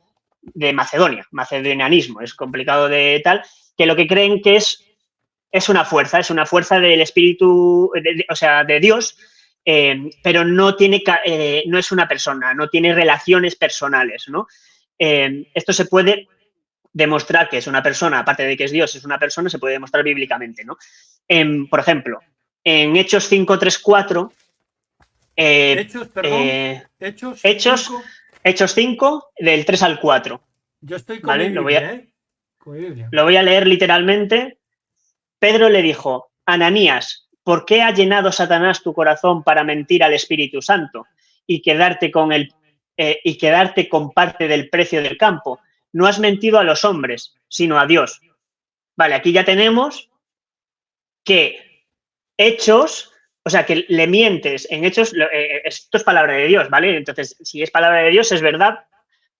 de Macedonia, macedonianismo, es complicado de tal, que lo que creen que es una fuerza del espíritu, o sea, de Dios, pero no es una persona, no tiene relaciones personales, ¿no? Esto se puede demostrar que es una persona, aparte de que es Dios, es una persona, se puede demostrar bíblicamente, ¿no? Por ejemplo, en Hechos 5:3-4, Hechos, perdón. Hechos 5, del 3 al 4. Yo estoy con ¿Vale? mi Biblia, Con mi Biblia. Lo voy a leer literalmente. Pedro le dijo: Ananías, ¿por qué ha llenado Satanás tu corazón para mentir al Espíritu Santo y quedarte con parte del precio del campo? No has mentido a los hombres, sino a Dios. Vale, aquí ya tenemos que Hechos, o sea, que le mientes en Hechos, esto es palabra de Dios, ¿vale? Entonces, si es palabra de Dios, es verdad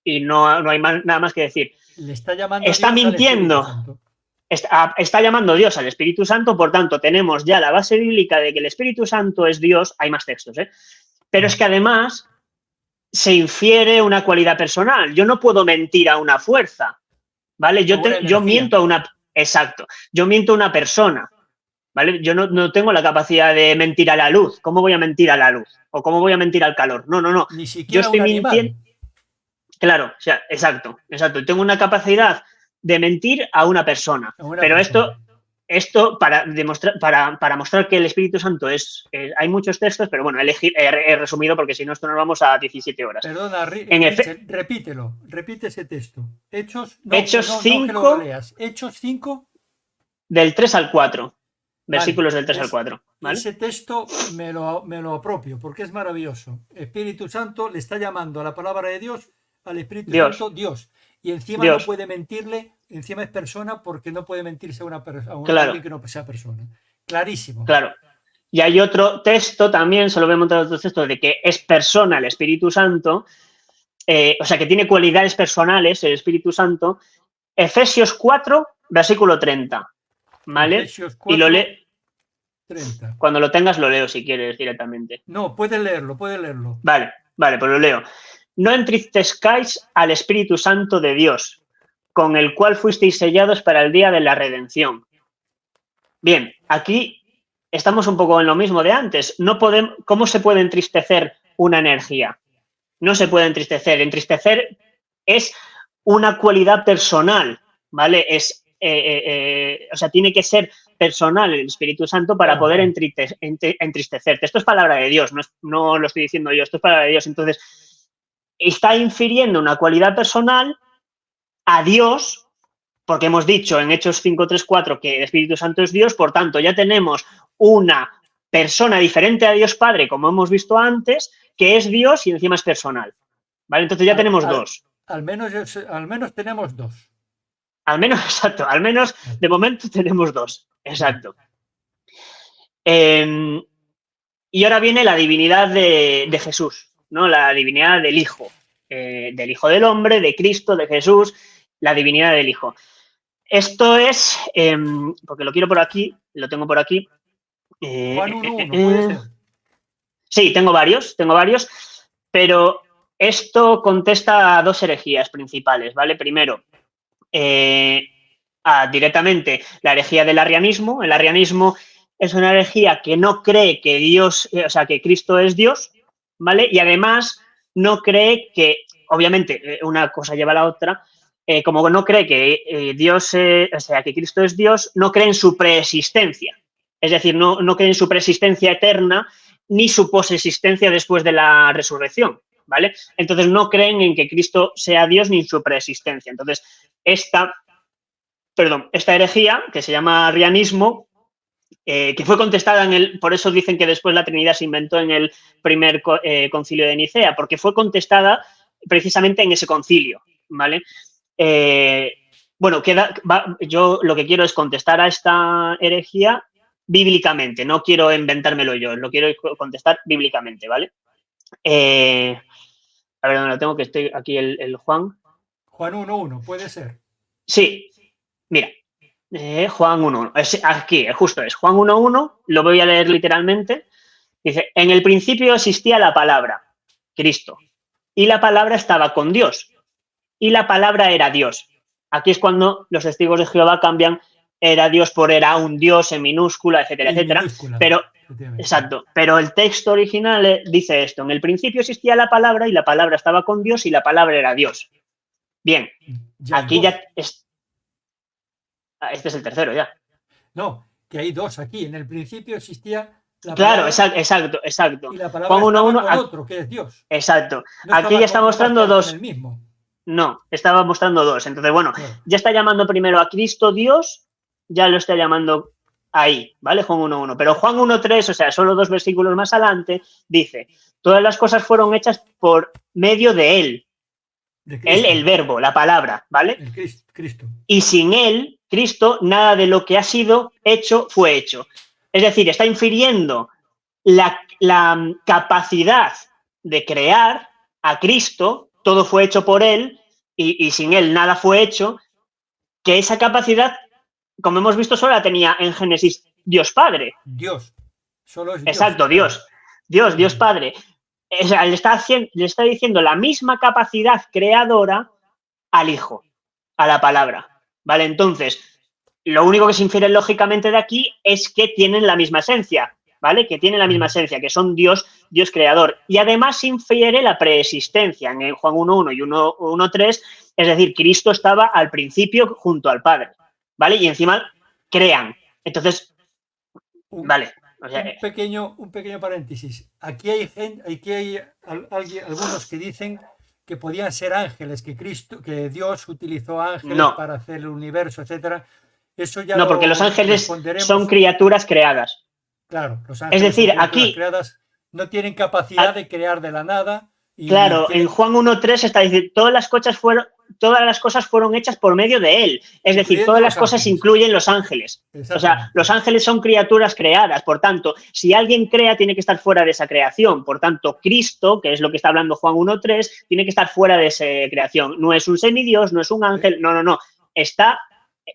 y no hay nada más que decir. Le está llamando Está Dios mintiendo. Al Espíritu Santo. Está llamando Dios al Espíritu Santo, por tanto, tenemos ya la base bíblica de que el Espíritu Santo es Dios. Hay más textos, pero es que además se infiere una cualidad personal. Yo no puedo mentir a una fuerza, ¿vale? Yo miento a una... Exacto. Yo miento a una persona, ¿vale? Yo no tengo la capacidad de mentir a la luz. ¿Cómo voy a mentir a la luz? ¿O cómo voy a mentir al calor? No. Ni siquiera yo estoy un mintiendo. Animal. Claro, o sea, exacto. Tengo una capacidad de mentir a una persona. Pero esto para demostrar, para mostrar que el Espíritu Santo hay muchos textos, pero bueno, he resumido porque si no, esto nos vamos a 17 horas. Perdona, repítelo, repite ese texto. Hechos 5, no, que lo leas. Hechos 5. Del 3 al 4. Versículos del 3 al 4. ¿Vale? Ese texto me lo apropio porque es maravilloso. Espíritu Santo le está llamando a la palabra de Dios, al Espíritu Santo, Dios. Y encima no puede mentirle, encima es persona porque no puede mentirse a alguien que no sea persona. Clarísimo. Claro. Y hay otro texto también, solo voy a montar otro texto, de que es persona el Espíritu Santo, o sea, que tiene cualidades personales el Espíritu Santo. Efesios 4, versículo 30. ¿Vale? Efesios 4, y lo lee. 30. Cuando lo tengas, lo leo si quieres directamente. No, puedes leerlo. Vale, pues lo leo. No entristezcáis al Espíritu Santo de Dios, con el cual fuisteis sellados para el día de la redención. Bien, aquí estamos un poco en lo mismo de antes. ¿Cómo se puede entristecer una energía? No se puede entristecer. Entristecer es una cualidad personal, ¿vale? O sea, tiene que ser personal el Espíritu Santo para poder entristecerte. Esto es palabra de Dios, no lo estoy diciendo yo, esto es palabra de Dios. Entonces, está infiriendo una cualidad personal a Dios, porque hemos dicho en Hechos 5:3-4 que el Espíritu Santo es Dios, por tanto, ya tenemos una persona diferente a Dios Padre, como hemos visto antes, que es Dios y encima es personal. ¿Vale? Entonces ya tenemos dos. Al menos tenemos dos. Al menos, exacto, al menos de momento tenemos dos, exacto. Y ahora viene la divinidad de Jesús, ¿no? La divinidad del Hijo del Hombre, de Cristo, de Jesús, la divinidad del Hijo. Esto es, porque lo quiero por aquí, lo tengo por aquí. Juan 1.1, ¿puede ser? Sí, tengo varios, pero esto contesta a dos herejías principales, ¿vale? Primero, directamente la herejía del arrianismo. El arrianismo es una herejía que no cree que Dios, o sea, que Cristo es Dios, ¿vale? Y además no cree que, obviamente, una cosa lleva a la otra, como no cree que Dios, o sea, que Cristo es Dios, no cree en su preexistencia. Es decir, no cree en su preexistencia eterna ni su posexistencia después de la resurrección, ¿vale? Entonces no creen en que Cristo sea Dios ni en su preexistencia. Entonces, esta herejía, que se llama arrianismo, que fue contestada por eso dicen que después la Trinidad se inventó en el primer concilio de Nicea, porque fue contestada precisamente en ese concilio, ¿vale? Bueno, yo lo que quiero es contestar a esta herejía bíblicamente, no quiero inventármelo yo, lo quiero contestar bíblicamente, ¿vale? A ver, ¿dónde lo tengo? Que estoy aquí el Juan. Juan 1.1, ¿puede ser? Sí, mira, Juan 1.1, aquí, justo es, Juan 1.1, lo voy a leer literalmente, dice, en el principio existía la palabra, Cristo, y la palabra estaba con Dios, y la palabra era Dios. Aquí es cuando los testigos de Jehová cambian era Dios por era un Dios en minúscula, etcétera, etcétera. Minúscula, pero, exacto, pero el texto original dice esto, en el principio existía la palabra y la palabra estaba con Dios y la palabra era Dios. Bien, aquí ya es... Este es el tercero ya. No, que hay dos aquí. En el principio existía la palabra. Claro, exacto. Y la palabra Juan 1.1 con otro, que es Dios. Exacto. No aquí ya está mostrando dos. El mismo. No, estaba mostrando dos. Entonces, bueno, ya está llamando primero a Cristo Dios, ya lo está llamando ahí, ¿vale? Juan 1.1. Pero Juan 1.3, o sea, solo 2 versículos más adelante, dice, todas las cosas fueron hechas por medio de Él. Él, el verbo, la palabra, ¿vale? El Cristo. Y sin Él, Cristo, nada de lo que ha sido hecho fue hecho. Es decir, está infiriendo la capacidad de crear a Cristo, todo fue hecho por Él y sin Él nada fue hecho, que esa capacidad, como hemos visto, solo la tenía en Génesis Dios Padre. Dios. Solo es Dios. Exacto, Dios Padre. O sea, le está diciendo la misma capacidad creadora al Hijo, a la palabra, ¿vale? Entonces, lo único que se infiere lógicamente de aquí es que tienen la misma esencia, ¿vale? Que tienen la misma esencia, que son Dios creador. Y además se infiere la preexistencia en Juan 1.1 y 1.3, es decir, Cristo estaba al principio junto al Padre, ¿vale? Y encima crean. Entonces, vale. O sea, un pequeño paréntesis. Aquí hay algunos que dicen que podían ser ángeles, que Dios utilizó ángeles para hacer el universo, etcétera. Eso ya no, porque los ángeles son criaturas creadas. Claro, los ángeles es decir, son aquí creadas, no tienen capacidad de crear de la nada. Claro, en Juan 1.3 está diciendo todas las cosas fueron hechas por medio de Él. Es decir, todas las cosas incluyen los ángeles. O sea, los ángeles son criaturas creadas. Por tanto, si alguien crea, tiene que estar fuera de esa creación. Por tanto, Cristo, que es lo que está hablando Juan 1.3, tiene que estar fuera de esa creación. No es un semidios, no es un ángel, no. Está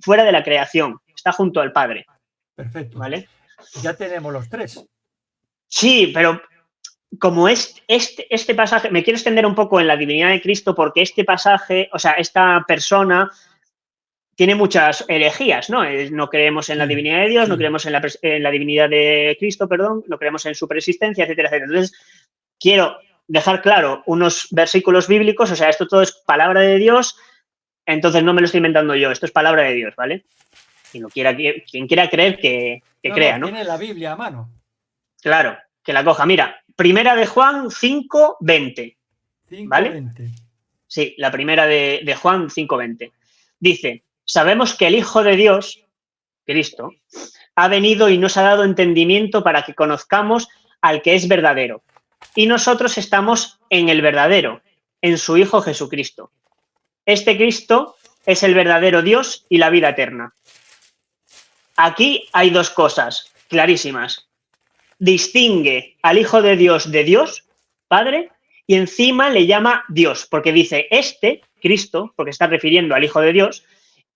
fuera de la creación. Está junto al Padre. Perfecto. ¿Vale? Ya tenemos los tres. Sí, pero como este pasaje, me quiero extender un poco en la divinidad de Cristo porque este pasaje, o sea, esta persona tiene muchas herejías, ¿no? No creemos en la divinidad de Dios, no creemos en la divinidad de Cristo, perdón, no creemos en su preexistencia, etcétera, etcétera. Entonces, quiero dejar claro unos versículos bíblicos, o sea, esto todo es palabra de Dios, entonces no me lo estoy inventando yo, esto es palabra de Dios, ¿vale? Quien quiera creer que crea, ¿no? Tiene la Biblia a mano. Claro, que la coja. Mira, primera de Juan 5:20. ¿Vale? 5:20. Sí, la primera de Juan 5:20. Dice, sabemos que el Hijo de Dios, Cristo, ha venido y nos ha dado entendimiento para que conozcamos al que es verdadero. Y nosotros estamos en el verdadero, en su Hijo Jesucristo. Este Cristo es el verdadero Dios y la vida eterna. Aquí hay dos cosas clarísimas. Distingue al Hijo de Dios, Padre, y encima le llama Dios, porque dice, Cristo, porque está refiriendo al Hijo de Dios,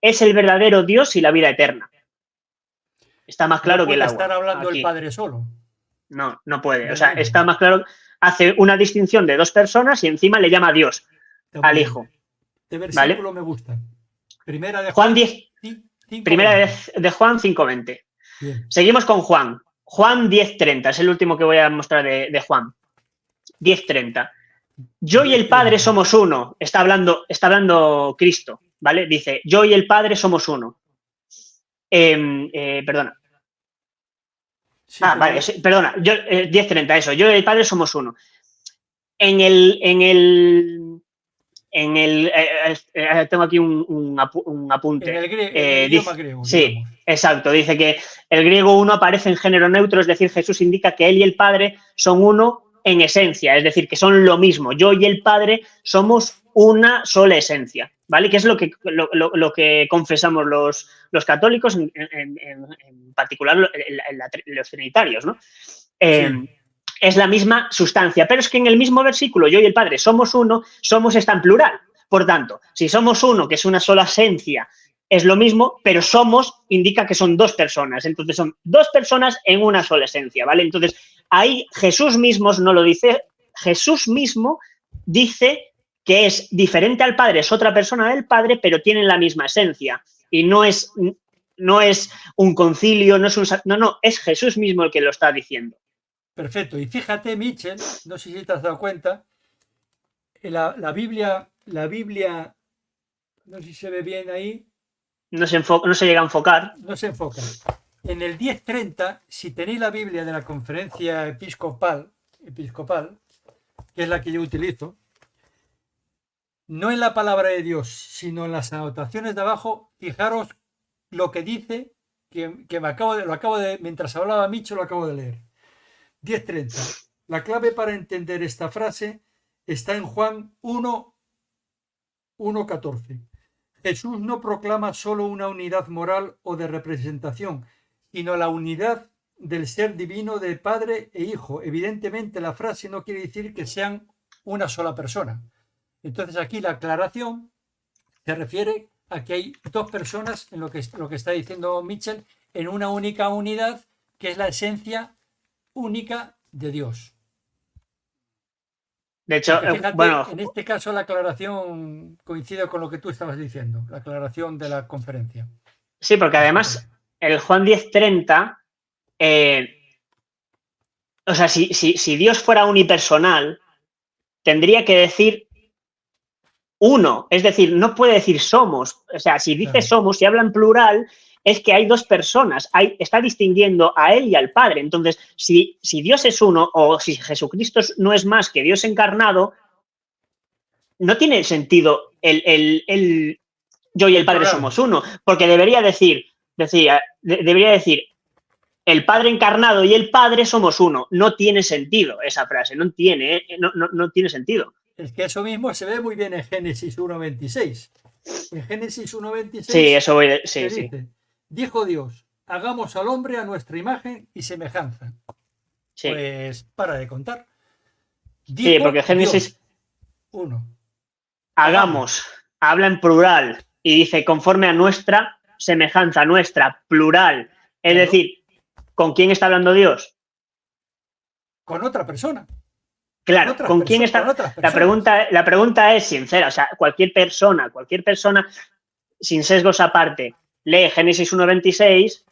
es el verdadero Dios y la vida eterna. Está más claro que el agua. No puede estar hablando aquí. el Padre solo. No, no puede. O sea, está más claro. Hace una distinción de dos personas y encima le llama Dios al Hijo. Este versículo me gusta. Primera de Juan 10. Primera de Juan 5:20. Seguimos con Juan. Juan 10:30. Es el último que voy a mostrar de Juan. 10:30. Yo y el Padre somos uno. Está hablando Cristo, ¿vale? Dice, yo y el Padre somos uno. Perdona. Sí, vale, sí, perdona. 10:30, eso. Yo y el Padre somos uno. Tengo aquí un apunte. En el idioma griego. Sí, digamos. Exacto. Dice que el griego uno aparece en género neutro, es decir, Jesús indica que él y el Padre son uno en esencia, es decir, que son lo mismo. Yo y el Padre somos una sola esencia, ¿vale? Que es lo que confesamos los católicos, en particular los trinitarios, ¿no? Sí. Es la misma sustancia, pero es que en el mismo versículo, yo y el Padre somos uno, somos está en plural. Por tanto, si somos uno, que es una sola esencia, es lo mismo, pero somos indica que son dos personas. Entonces son dos personas en una sola esencia, ¿vale? Entonces ahí Jesús mismo no lo dice, Jesús mismo dice que es diferente al Padre, es otra persona del Padre, pero tienen la misma esencia. Y no es un concilio, no, es Jesús mismo el que lo está diciendo. Perfecto. Y fíjate, Michel, no sé si te has dado cuenta, la Biblia, no sé si se ve bien ahí. No se llega a enfocar. No se enfoca. En el 10:30, si tenéis la Biblia de la Conferencia Episcopal, que es la que yo utilizo, no en la palabra de Dios, sino en las anotaciones de abajo, fijaros lo que dice, que mientras hablaba Micho, lo acabo de leer. 10:30. La clave para entender esta frase está en Juan 1:14. Jesús no proclama solo una unidad moral o de representación, sino la unidad del ser divino de Padre e Hijo. Evidentemente, la frase no quiere decir que sean una sola persona. Entonces, aquí la aclaración se refiere a que hay dos personas, en lo que está diciendo Michel, en una única unidad, que es la esencia única de Dios. De hecho, fíjate, bueno, en este caso la aclaración coincide con lo que tú estabas diciendo, la aclaración de la conferencia. Sí, porque además el Juan 10:30, o sea, si Dios fuera unipersonal, tendría que decir uno, es decir, no puede decir somos. O sea, si dice claro, somos, si habla en plural, es que hay dos personas, está distinguiendo a él y al Padre. Entonces, si Dios es uno o si Jesucristo no es más que Dios encarnado, no tiene sentido el yo y el Padre somos uno, porque debería decir el Padre encarnado y el Padre somos uno. No tiene sentido esa frase, no tiene sentido. Es que eso mismo se ve muy bien en Génesis 1:26. En Génesis 1:26 sí, eso voy sí, sí. Dice, dijo Dios, hagamos al hombre a nuestra imagen y semejanza. Sí. Pues para de contar. Dijo sí, porque Génesis 1. Hagamos, habla en plural y dice conforme a nuestra semejanza, nuestra, plural. Es claro, decir, ¿con quién está hablando Dios? Con otra persona. Claro, ¿con quién está? La pregunta es sincera, o sea, cualquier persona, sin sesgos aparte, lee Génesis 1:26,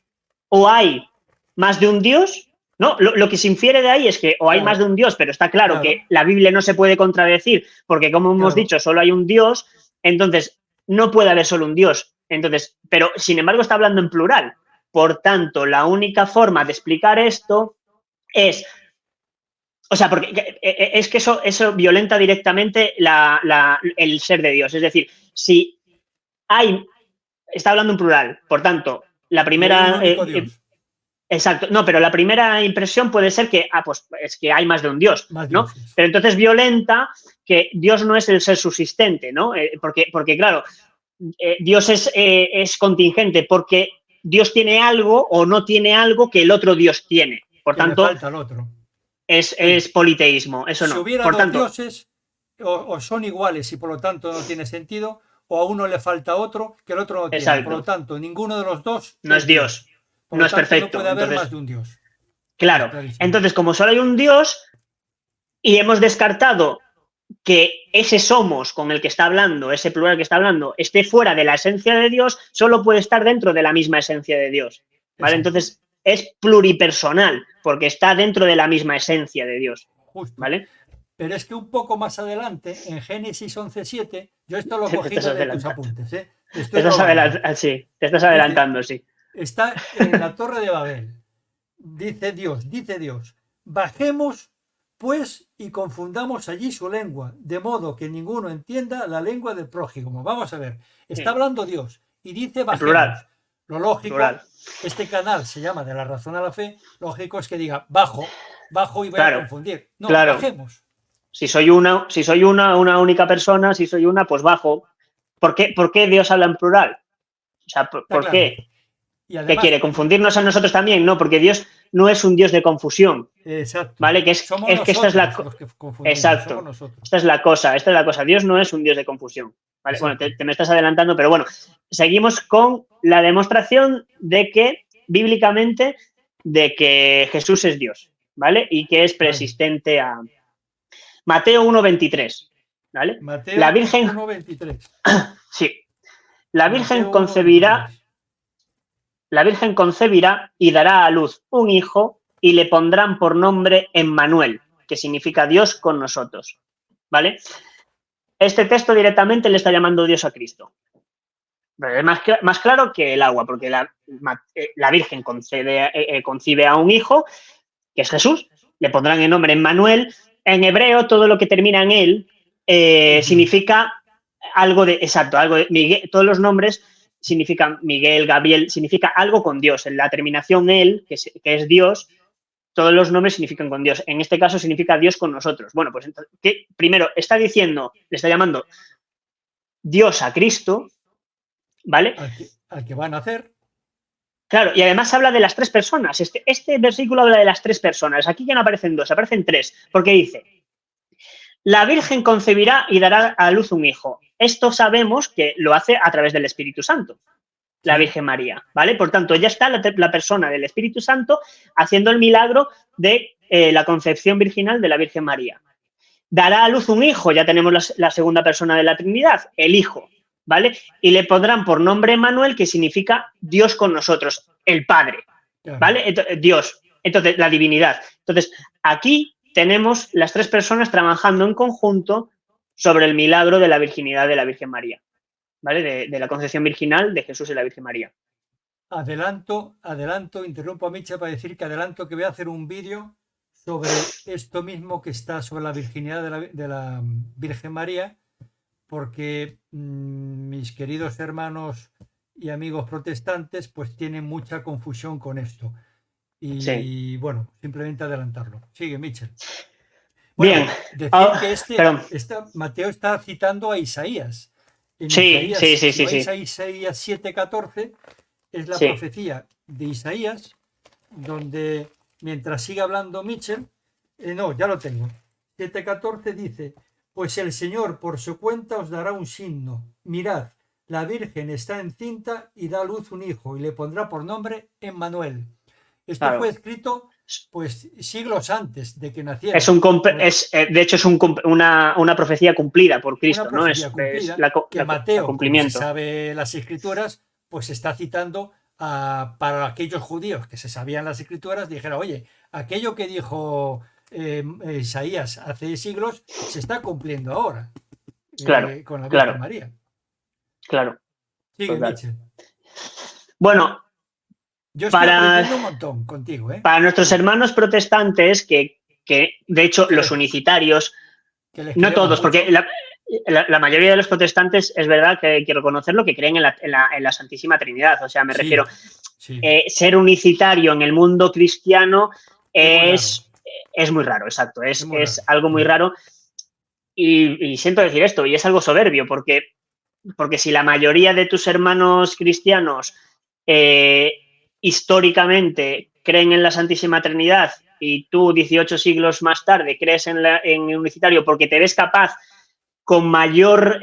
o hay más de un Dios, ¿no? Lo que se infiere de ahí es que o hay más de un Dios, pero está claro que la Biblia no se puede contradecir, porque como hemos dicho, solo hay un Dios, entonces no puede haber solo un Dios. Entonces, pero sin embargo está hablando en plural. Por tanto, la única forma de explicar esto es... O sea, porque es que eso violenta directamente el ser de Dios. Es decir, si hay... Está hablando en plural, por tanto, la primera... exacto, no, pero la primera impresión puede ser que, pues es que hay más de un Dios, ¿no? Pero entonces violenta que Dios no es el ser subsistente, ¿no? Porque claro, Dios es contingente porque Dios tiene algo o no tiene algo que el otro Dios tiene. Por Que le tanto, falta al otro. es politeísmo, eso Si no. hubiera Por dos tanto, dioses, o son iguales y por lo tanto no tiene sentido, o a uno le falta otro que el otro no tiene. Por lo exacto, tanto, ninguno de los dos no es es Dios. Dios, Por no lo es tanto, no perfecto. puede haber más Entonces, de un Dios. Es claro, clarísimo. entonces como solo hay un Dios y hemos descartado que ese somos con el que está hablando, ese plural que está hablando, esté fuera de la esencia de Dios, solo puede estar dentro de la misma esencia de Dios. ¿Vale? Exacto. Entonces es pluripersonal, porque está dentro de la misma esencia de Dios. Justo. ¿Vale? Pero es que un poco más adelante, en Génesis 11:7, yo esto lo he Te cogido estás de tus adelantando. apuntes, ¿eh? Te Te estoy estás robando. sí, te estás Dice, adelantando, sí. está en la Torre de Babel. Dice Dios, bajemos pues y confundamos allí su lengua, de modo que ninguno entienda la lengua del prójimo. Vamos a ver, está hablando Dios y dice En bajemos. plural. Lo lógico, Plural. este canal se llama De la razón a la fe, lógico es que diga bajo y voy Claro, a confundir. No, claro. bajemos. Si soy una única persona, si soy una, pues bajo. ¿Por qué Dios habla en plural? O sea, ¿por Está claro. qué? Y ¿Qué además, quiere? ¿Confundirnos a nosotros también? No, porque Dios no es un Dios de confusión. exacto. ¿Vale? Somos Es que esta es la los que confundimos. exacto. Somos nosotros. Esta es la cosa. Dios no es un Dios de confusión. ¿Vale? Bueno, te me estás adelantando, pero bueno, seguimos con la demostración de que, bíblicamente, de que Jesús es Dios, ¿vale? Y que es preexistente a Mateo 1:23, ¿vale? Mateo la Virgen 1:23. Sí. La Virgen Mateo concebirá 1:23. La Virgen concebirá y dará a luz un hijo y le pondrán por nombre Emmanuel, que significa Dios con nosotros, ¿vale? Este texto directamente le está llamando Dios a Cristo. Pero es más claro que el agua, porque la Virgen concibe a un hijo, que es Jesús, le pondrán el nombre Emmanuel. En hebreo, todo lo que termina en él significa algo de, exacto, algo de Miguel, todos los nombres significan Miguel, Gabriel, significa algo con Dios. En la terminación él, que es Dios, todos los nombres significan con Dios. En este caso significa Dios con nosotros. Bueno, pues entonces, primero está diciendo, le está llamando Dios a Cristo, ¿vale? Al que van a hacer. Claro, y además habla de las tres personas. Este versículo habla de las tres personas. Aquí ya no aparecen dos, aparecen tres, porque dice: la Virgen concebirá y dará a luz un hijo. Esto sabemos que lo hace a través del Espíritu Santo, la Virgen María, ¿vale? Por tanto, ya está la persona del Espíritu Santo haciendo el milagro de la concepción virginal de la Virgen María. Dará a luz un hijo, ya tenemos la segunda persona de la Trinidad, el Hijo, ¿vale? Y le pondrán por nombre Emmanuel, que significa Dios con nosotros, el Padre, ¿vale? Dios, entonces la divinidad. Entonces, aquí tenemos las tres personas trabajando en conjunto sobre el milagro de la virginidad de la Virgen María, ¿vale? De la concepción virginal de Jesús y la Virgen María. Adelanto, interrumpo a Micha para decir que que voy a hacer un vídeo sobre esto mismo que está sobre la virginidad de la Virgen María, porque mis queridos hermanos y amigos protestantes pues tienen mucha confusión con esto. Y bueno, simplemente adelantarlo. Sigue, Michel. Bueno, bien. decir que Mateo está citando a Isaías. Sí. Isaías 7:14 es la profecía de Isaías, donde mientras sigue hablando Michel, no, ya lo tengo. 7:14 dice: pues el Señor por su cuenta os dará un signo. Mirad, la Virgen está encinta y da a luz un hijo, y le pondrá por nombre Emmanuel. Esto fue escrito pues siglos antes de que naciera. De hecho, es una profecía cumplida por Cristo, una profecía cumplida, que Mateo, como se sabe las Escrituras, pues está citando para aquellos judíos que se sabían las Escrituras, dijera, oye, aquello que dijo Isaías hace siglos se está cumpliendo ahora con la Virgen María. Claro. Sigue, Michel. Bueno, yo estoy aprendiendo un montón contigo. Para nuestros hermanos protestantes, que de hecho los unicitarios, no todos, porque la mayoría de los protestantes es verdad que hay que reconocerlo, que creen en la Santísima Trinidad. O sea, me refiero, ser unicitario en el mundo cristiano es muy raro, exacto. Es algo muy raro. Y siento decir esto, y es algo soberbio, porque porque si la mayoría de tus hermanos cristianos históricamente creen en la Santísima Trinidad y tú 18 siglos más tarde crees en el unitario porque te ves capaz con mayor,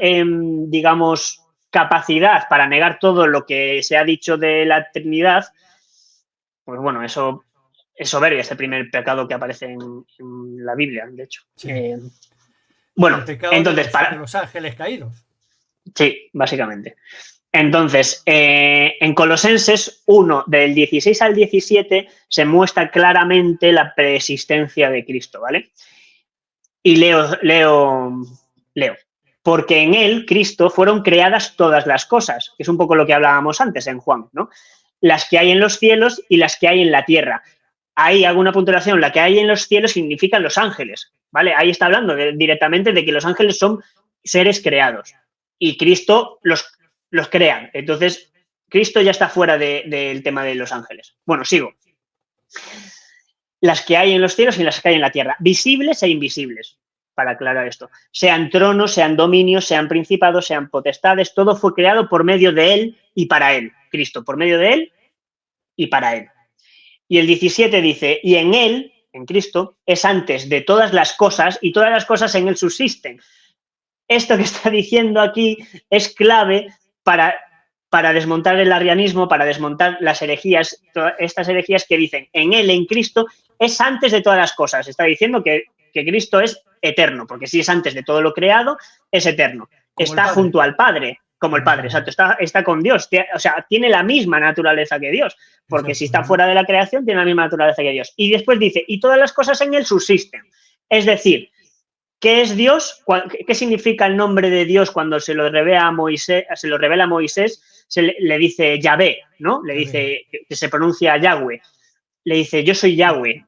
digamos, capacidad para negar todo lo que se ha dicho de la Trinidad, pues bueno, eso es soberbia, es el primer pecado que aparece en la Biblia, de hecho. Sí. Bueno, el pecado entonces, de los ángeles caídos. Sí, básicamente. Entonces, en Colosenses 1, del 16 al 17, se muestra claramente la preexistencia de Cristo, ¿vale? Y leo. Porque en él, Cristo, fueron creadas todas las cosas, que es un poco lo que hablábamos antes en Juan, ¿no? Las que hay en los cielos y las que hay en la tierra. Ahí hago una puntuación, la que hay en los cielos significan los ángeles, ¿vale? Ahí está hablando directamente de que los ángeles son seres creados y Cristo los crea. Entonces, Cristo ya está fuera del tema de los ángeles. Bueno, sigo. Las que hay en los cielos y las que hay en la tierra, visibles e invisibles, para aclarar esto. Sean tronos, sean dominios, sean principados, sean potestades, todo fue creado por medio de él y para él. Cristo, por medio de él y para él. Y el 17 dice, y en él, en Cristo, es antes de todas las cosas y todas las cosas en él subsisten. Esto que está diciendo aquí es clave para desmontar el arrianismo, para desmontar las herejías, todas estas herejías que dicen, en él, en Cristo, es antes de todas las cosas. Está diciendo que Cristo es eterno, porque si es antes de todo lo creado, es eterno. Está junto al Padre, como el Padre, exacto, está con Dios, o sea, tiene la misma naturaleza que Dios, porque si está fuera de la creación, tiene la misma naturaleza que Dios. Y después dice, y todas las cosas en él subsisten. Es decir, ¿qué es Dios? ¿Qué significa el nombre de Dios cuando se lo revela a Moisés? Le dice Yahvé, ¿no? Le dice que se pronuncia Yahweh. Le dice, yo soy Yahweh.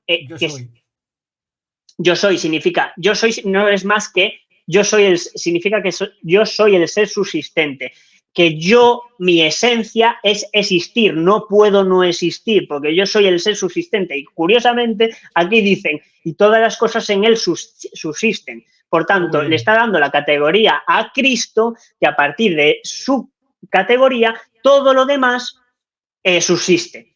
Yo soy significa, yo soy no es más que yo soy significa que yo soy el ser subsistente, que yo, mi esencia es existir, no puedo no existir, porque yo soy el ser subsistente. Y curiosamente, aquí dicen, y todas las cosas en él subsisten. Por tanto, le está dando la categoría a Cristo, que a partir de su categoría, todo lo demás subsiste.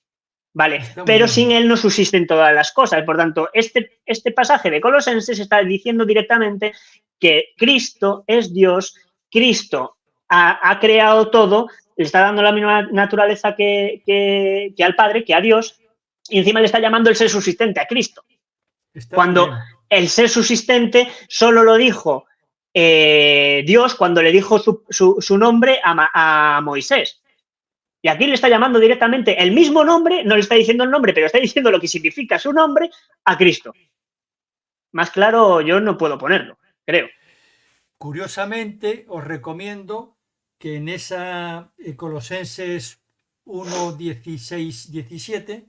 Vale, pero sin él no subsisten todas las cosas. Por tanto, este pasaje de Colosenses está diciendo directamente que Cristo es Dios, Cristo ha creado todo, le está dando la misma naturaleza que al Padre, que a Dios, y encima le está llamando el ser subsistente a Cristo. Cuando el ser subsistente solo lo dijo Dios cuando le dijo su nombre a Moisés. Y aquí le está llamando directamente el mismo nombre, no le está diciendo el nombre, pero está diciendo lo que significa su nombre a Cristo. Más claro yo no puedo ponerlo, creo. Curiosamente, os recomiendo que en esa Colosenses 1, 16, 17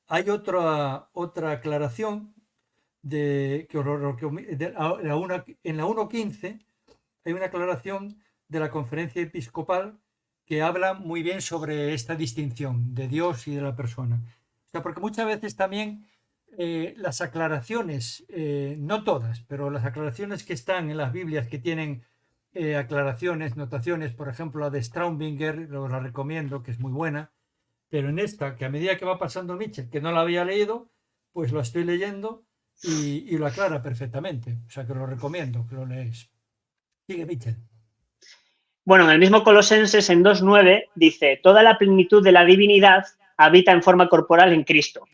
hay otra aclaración en la 1.15 hay una aclaración de la conferencia episcopal que habla muy bien sobre esta distinción de Dios y de la persona. O sea, porque muchas veces también las aclaraciones, no todas, pero las aclaraciones que están en las Biblias que tienen aclaraciones, notaciones, por ejemplo la de Straubinger, la recomiendo, que es muy buena, pero en esta, que a medida que va pasando Mitchell, que no la había leído, pues lo estoy leyendo y lo aclara perfectamente. O sea, que lo recomiendo, que lo leéis. Sigue, Mitchell. Bueno, en el mismo Colosenses, en 2.9, dice, toda la plenitud de la divinidad habita en forma corporal en Cristo.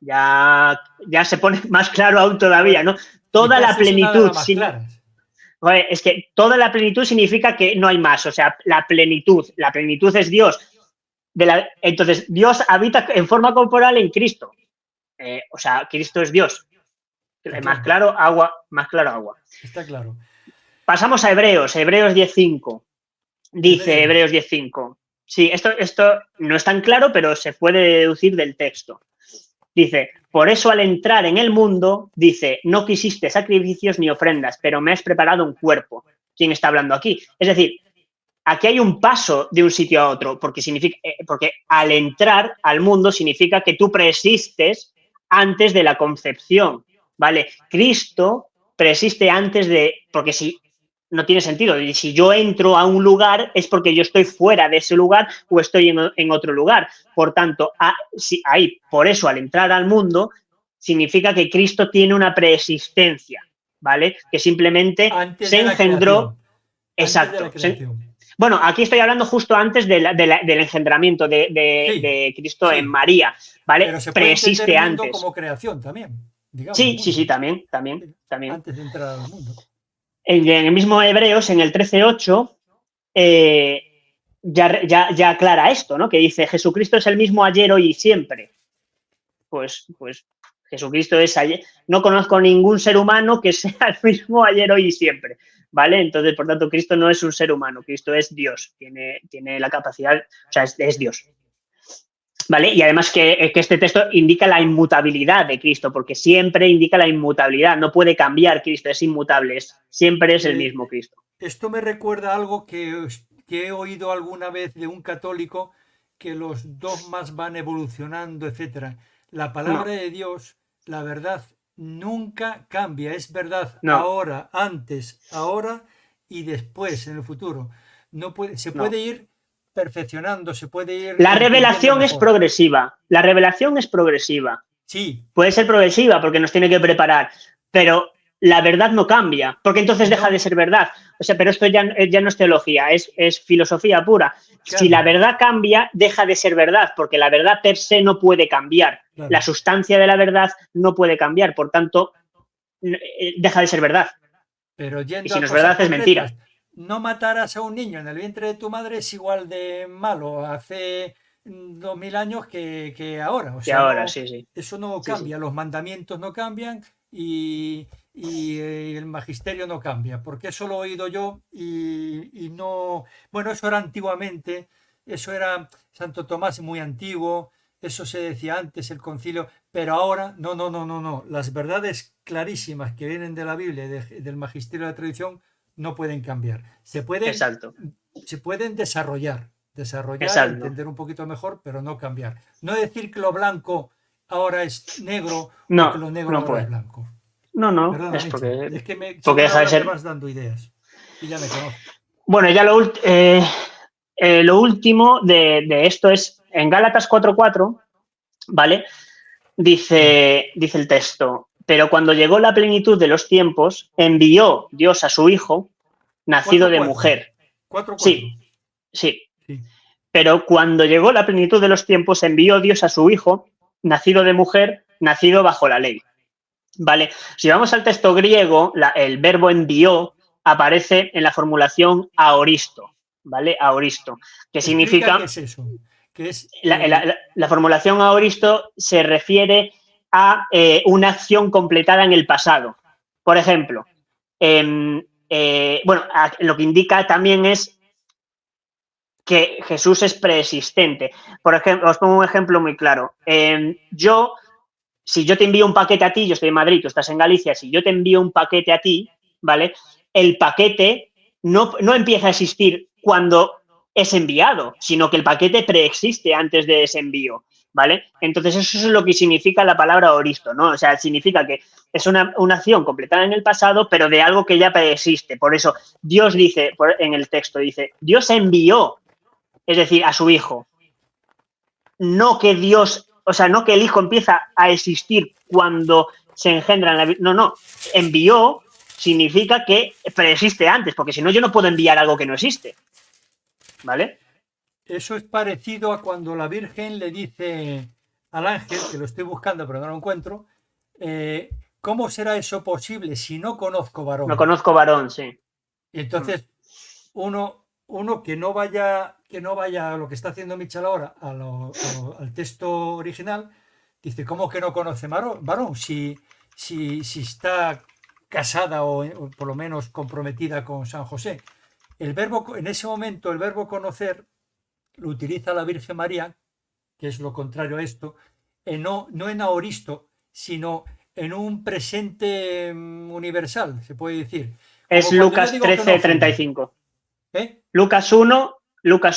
Ya se pone más claro aún todavía, ¿no? Toda la plenitud. Es que toda la plenitud significa que no hay más, o sea, la plenitud es Dios. Entonces, Dios habita en forma corporal en Cristo. O sea, Cristo es Dios. Más claro, agua. Está claro. Pasamos a Hebreos 10.5. Dice Hebreos 10.5. Sí, esto no es tan claro, pero se puede deducir del texto. Dice, por eso al entrar en el mundo, dice, no quisiste sacrificios ni ofrendas, pero me has preparado un cuerpo. ¿Quién está hablando aquí? Es decir, aquí hay un paso de un sitio a otro, porque al entrar al mundo significa que tú preexistes antes de la concepción, ¿vale? Cristo preexiste antes de, porque si no tiene sentido. Y si yo entro a un lugar es porque yo estoy fuera de ese lugar o estoy en otro lugar. Por tanto, por eso al entrar al mundo significa que Cristo tiene una preexistencia, ¿vale? Que simplemente Antes se de la creación. engendró. Antes de la Exacto. creación. Bueno, aquí estoy hablando justo antes del engendramiento Sí, de Cristo en sí. María, ¿vale? Pero se puede entender Preexiste el mundo antes. como creación también, digamos, el Sí, sí, mundo. sí, también, también, Sí, también. antes de entrar al mundo. En el mismo Hebreos, en el 13:8, eh, ya aclara esto, ¿no? Que dice, Jesucristo es el mismo ayer, hoy y siempre. Pues Jesucristo es ayer. No conozco ningún ser humano que sea el mismo ayer, hoy y siempre, ¿vale? Entonces, por tanto, Cristo no es un ser humano, Cristo es Dios, tiene la capacidad, o sea, es Dios. ¿Vale? Y además que este texto indica la inmutabilidad de Cristo, porque siempre indica la inmutabilidad, no puede cambiar Cristo, es inmutable, siempre es el mismo Eh, Cristo. Esto me recuerda a algo que he oído alguna vez de un católico, que los dogmas van evolucionando, etcétera. La palabra No, de Dios, la verdad, nunca cambia. Es verdad no, ahora, antes, ahora y después, en el futuro. No puede, se no. puede ir perfeccionando, se puede ir La entendiendo revelación es mejor. progresiva, la revelación es progresiva. Sí, Puede ser progresiva porque nos tiene que preparar, pero la verdad no cambia, porque entonces deja de no, ser verdad. O sea, pero esto ya no es teología, es filosofía pura. Si claro, la verdad cambia, deja de ser verdad, porque la verdad per se no puede cambiar. La claro. sustancia de la verdad no puede cambiar, por tanto, deja de ser verdad. Pero Y yendo si a no es cosas verdad, es concretas, mentira. no matarás a un niño en el vientre de tu madre es igual de malo hace 2000 años que ahora. O Y sea, ahora, no, sí, sí. eso no Sí, sí. cambia, los mandamientos no cambian y el magisterio no cambia, porque eso lo he oído yo y no, bueno, eso era antiguamente, eso era Santo Tomás muy antiguo, eso se decía antes, el concilio, pero ahora, no, no, no, no, no. Las verdades clarísimas que vienen de la Biblia y del magisterio de la tradición no pueden cambiar. Exacto, Se pueden desarrollar, exacto. entender un poquito mejor, pero no cambiar. No decir que lo blanco ahora es negro o que No, lo negro no ahora es puede. blanco. No, no, Perdona, es Michi. porque, Es que porque según deja de hablas me ser. vas dando ideas y ya me conozco. Bueno, ya lo último de esto es en Gálatas 4:4, ¿vale? Sí. Dice el texto, pero cuando llegó la plenitud de los tiempos, envió Dios a su Hijo, nacido Cuatro de cuatro. mujer. 4-4. Sí, sí, Sí. pero cuando llegó la plenitud de los tiempos, envió Dios a su Hijo, nacido de mujer, nacido bajo la ley. ¿Vale? Si vamos al texto griego, el verbo envió aparece en la formulación aoristo, ¿vale? Aoristo, que Explica qué significa, es eso. Que es la formulación aoristo se refiere a una acción completada en el pasado. Por ejemplo, bueno, lo que indica también es que Jesús es preexistente. Por ejemplo, os pongo un ejemplo muy claro. Si yo te envío un paquete a ti, yo estoy en Madrid, tú estás en Galicia, si yo te envío un paquete a ti, ¿vale? El paquete no empieza a existir cuando es enviado, sino que el paquete preexiste antes de ese envío, ¿vale? Entonces eso es lo que significa la palabra oristo, ¿no? O sea, significa que es una acción completada en el pasado, pero de algo que ya preexiste. Por eso Dios dice, en el texto dice, Dios envió, es decir, a su Hijo, no que Dios, o sea, no que el Hijo empieza a existir cuando se engendra en la vida. No, no. Envió significa que preexiste antes, porque si no, yo no puedo enviar algo que no existe. ¿Vale? Eso es parecido a cuando la Virgen le dice al ángel, que lo estoy buscando pero no lo encuentro, ¿cómo será eso posible si no conozco No varón? conozco varón, sí. Y entonces uno que no vaya a lo que está haciendo Michel ahora, al texto original, dice, ¿cómo que no conoce varón? Si está casada o por lo menos comprometida con San José. En ese momento, el verbo conocer lo utiliza la Virgen María, que es lo contrario a esto, no en aoristo, sino en un presente universal, se puede decir. Es Como cuando yo Lucas digo que no fumo. 13:35. ¿Eh? Lucas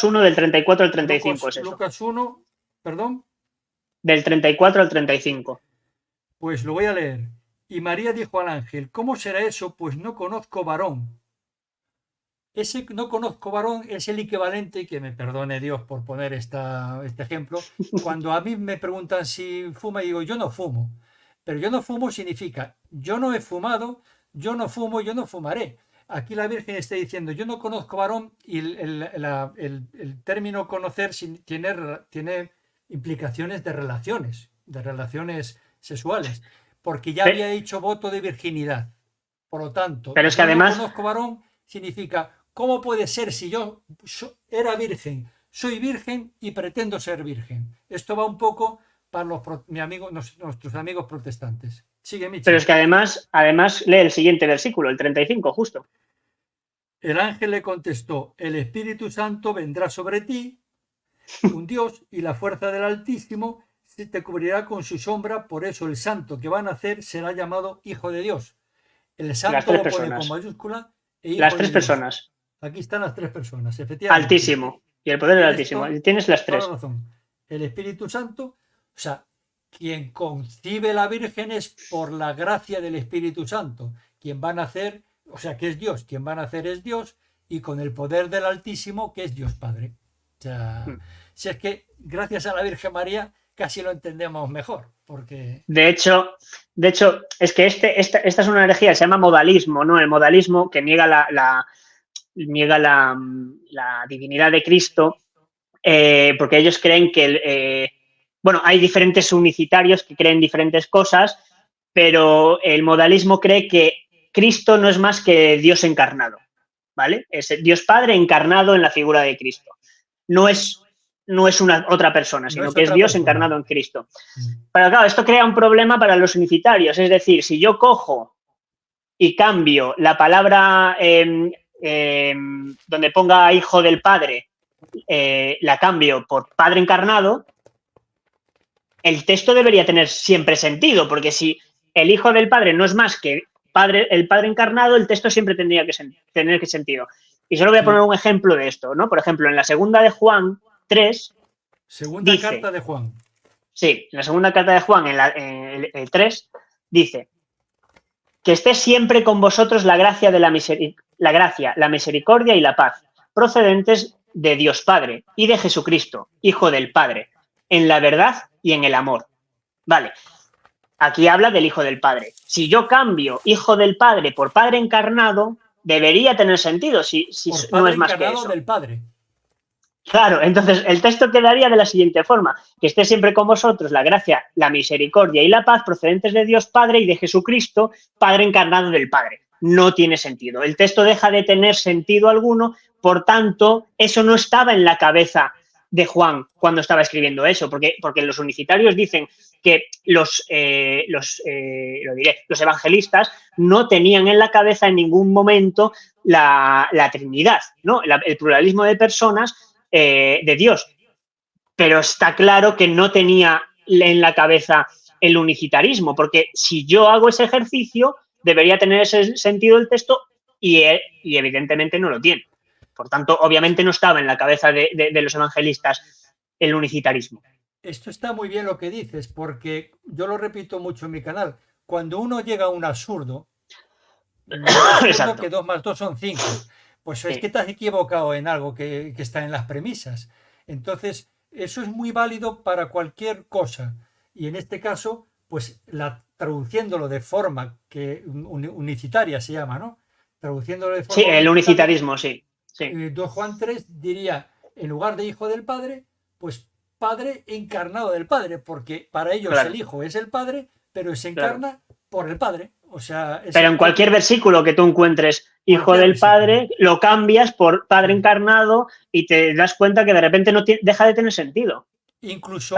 1 del 34 al 35 es eso. Lucas 1, perdón, Del 34 al 35. pues lo voy a leer. Y María dijo al ángel, ¿cómo será eso? Pues no conozco varón. ese no conozco varón es el equivalente, que me perdone Dios por poner este ejemplo, cuando a mí me preguntan si fuma, y digo, yo no fumo. Pero yo no fumo significa, yo no he fumado, yo no fumo, yo no fumaré. Aquí la Virgen está diciendo, yo no conozco varón, y el término conocer tiene implicaciones de relaciones sexuales, porque ya había hecho voto de virginidad. Por lo tanto, Pero es que yo no además, conozco varón significa, ¿cómo puede ser si yo era virgen, soy virgen y pretendo ser virgen? Esto va un poco para nuestros amigos protestantes. Sigue, pero Michi. es que además lee el siguiente versículo, el 35, justo. El ángel le contestó, el Espíritu Santo vendrá sobre ti, un Dios, y la fuerza del Altísimo se te cubrirá con su sombra, por eso el santo que va a nacer será llamado Hijo de Dios. El Las santo tres lo pone con personas. mayúscula e Las Hijo de tres Dios. personas. Aquí están las tres personas, efectivamente. Altísimo. Y el poder del Tienes Altísimo. Y tienes las toda la tres. razón. El Espíritu Santo, o sea, quien concibe la Virgen es por la gracia del Espíritu Santo. Quien va a nacer, o sea, que es Dios, quien va a nacer es Dios, y con el poder del Altísimo, que es Dios Padre. O sea, si es que gracias a la Virgen María casi lo entendemos mejor, porque... De hecho, es que esta es una herejía, se llama modalismo, ¿no? El modalismo que niega la divinidad de Cristo, porque ellos creen que, bueno, hay diferentes unicitarios que creen diferentes cosas, pero el modalismo cree que Cristo no es más que Dios encarnado, ¿vale? Es Dios Padre encarnado en la figura de Cristo. No es una otra persona, no sino es que es otra Dios persona. encarnado en Cristo. Pero claro, esto crea un problema para los unicitarios, es decir, si yo cojo y cambio la palabra donde ponga hijo del Padre, la cambio por Padre encarnado, el texto debería tener siempre sentido, porque si el Hijo del Padre no es más que el Padre encarnado, el texto siempre tendría que tener sentido. Y solo voy a poner un ejemplo de esto, ¿no? Por ejemplo, en la segunda de Juan 3, segunda dice, carta de Juan. Sí, en la segunda carta de Juan, en el 3, dice que esté siempre con vosotros la gracia, la misericordia y la paz, procedentes de Dios Padre y de Jesucristo, Hijo del Padre, en la verdad y en el amor. Vale, aquí habla del Hijo del Padre. Si yo cambio Hijo del Padre por Padre encarnado, debería tener sentido si no es más que eso. Del Padre. Claro, entonces el texto quedaría de la siguiente forma: que esté siempre con vosotros la gracia, la misericordia y la paz procedentes de Dios Padre y de Jesucristo, Padre encarnado del Padre. No tiene sentido. El texto deja de tener sentido alguno, por tanto, eso no estaba en la cabeza de Juan cuando estaba escribiendo eso, porque los unicitarios dicen que los evangelistas no tenían en la cabeza en ningún momento la Trinidad, ¿no? El pluralismo de personas de Dios, pero está claro que no tenía en la cabeza el unicitarismo, porque si yo hago ese ejercicio, debería tener ese sentido el texto y evidentemente no lo tiene. Por tanto, obviamente no estaba en la cabeza de los evangelistas el unicitarismo. Esto está muy bien lo que dices, porque yo lo repito mucho en mi canal. Cuando uno llega a un absurdo, que 2 más 2 son 5. Pues es que te has equivocado en algo que está en las premisas. Entonces, eso es muy válido para cualquier cosa. Y en este caso, pues traduciéndolo de forma que unicitaria se llama, ¿no? Traduciéndolo de forma sí, el unicitarismo, sí. 2 Juan 3 diría, en lugar de Hijo del Padre, pues Padre encarnado del Padre, porque para ellos el Hijo es el Padre, pero se encarna por el Padre. O sea, pero en cualquier versículo que tú encuentres Hijo del Padre, lo cambias por Padre encarnado y te das cuenta que de repente deja de tener sentido. Incluso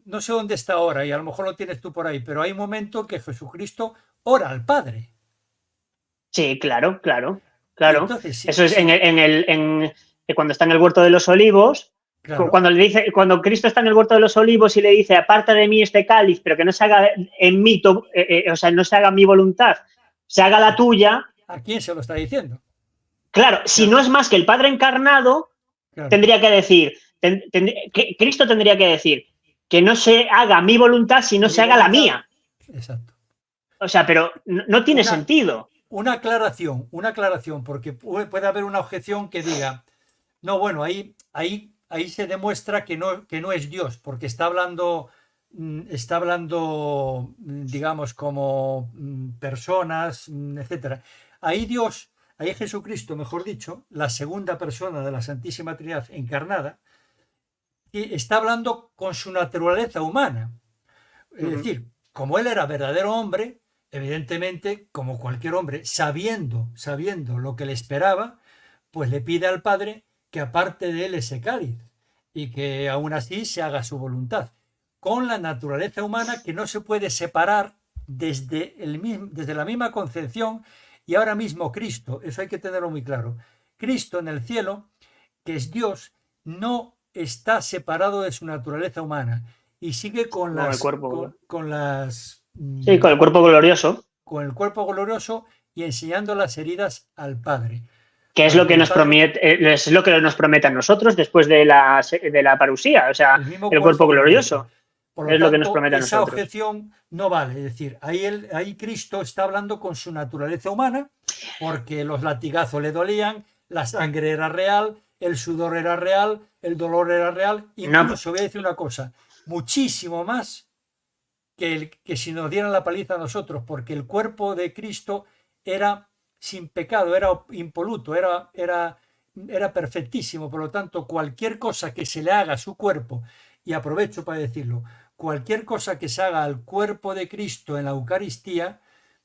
no sé dónde está ahora, y a lo mejor lo tienes tú por ahí, pero hay un momento que Jesucristo ora al Padre. Sí, claro. Entonces, eso es cuando está en el huerto de los olivos. Claro. Cuando Cristo está en el huerto de los olivos y le dice, aparta de mí este cáliz, pero que no se haga en mí, o sea, no se haga mi voluntad, se haga la tuya. ¿A quién se lo está diciendo? Claro, si no es más que el Padre encarnado, tendría que decir, Cristo tendría que decir que no se haga mi voluntad, sino se haga la mía. Exacto. O sea, pero no tiene sentido. una aclaración, porque puede haber una objeción que diga, no, bueno, ahí se demuestra que no es Dios, porque está hablando, digamos, como personas, etcétera. Ahí Dios, ahí Jesucristo, mejor dicho, la segunda persona de la Santísima Trinidad encarnada, está hablando con su naturaleza humana. Es decir, como él era verdadero hombre, evidentemente, como cualquier hombre, sabiendo lo que le esperaba, pues le pide al Padre que aparte de él ese cáliz y que aún así se haga su voluntad, con la naturaleza humana que no se puede separar desde la misma concepción. Y ahora mismo Cristo, eso hay que tenerlo muy claro, Cristo en el cielo, que es Dios, no está separado de su naturaleza humana y sigue con Con el las cuerpo. con las Sí, con el cuerpo glorioso. con el cuerpo glorioso y enseñando las heridas al Padre. Que es Para lo que nos Padre, promete, es lo que nos promete a nosotros después de la parusía, o sea, el mismo el cuerpo glorioso. Por lo Es lo que nos tanto, promete a esa nosotros. objeción no vale. Es decir, ahí Cristo está hablando con su naturaleza humana, porque los latigazos le dolían, la sangre era real, el sudor era real, el dolor era real. Incluso, voy a decir una cosa, muchísimo más que si nos dieran la paliza a nosotros, porque el cuerpo de Cristo era sin pecado, era impoluto, era perfectísimo. Por lo tanto, cualquier cosa que se le haga a su cuerpo, y aprovecho para decirlo, cualquier cosa que se haga al cuerpo de Cristo en la Eucaristía,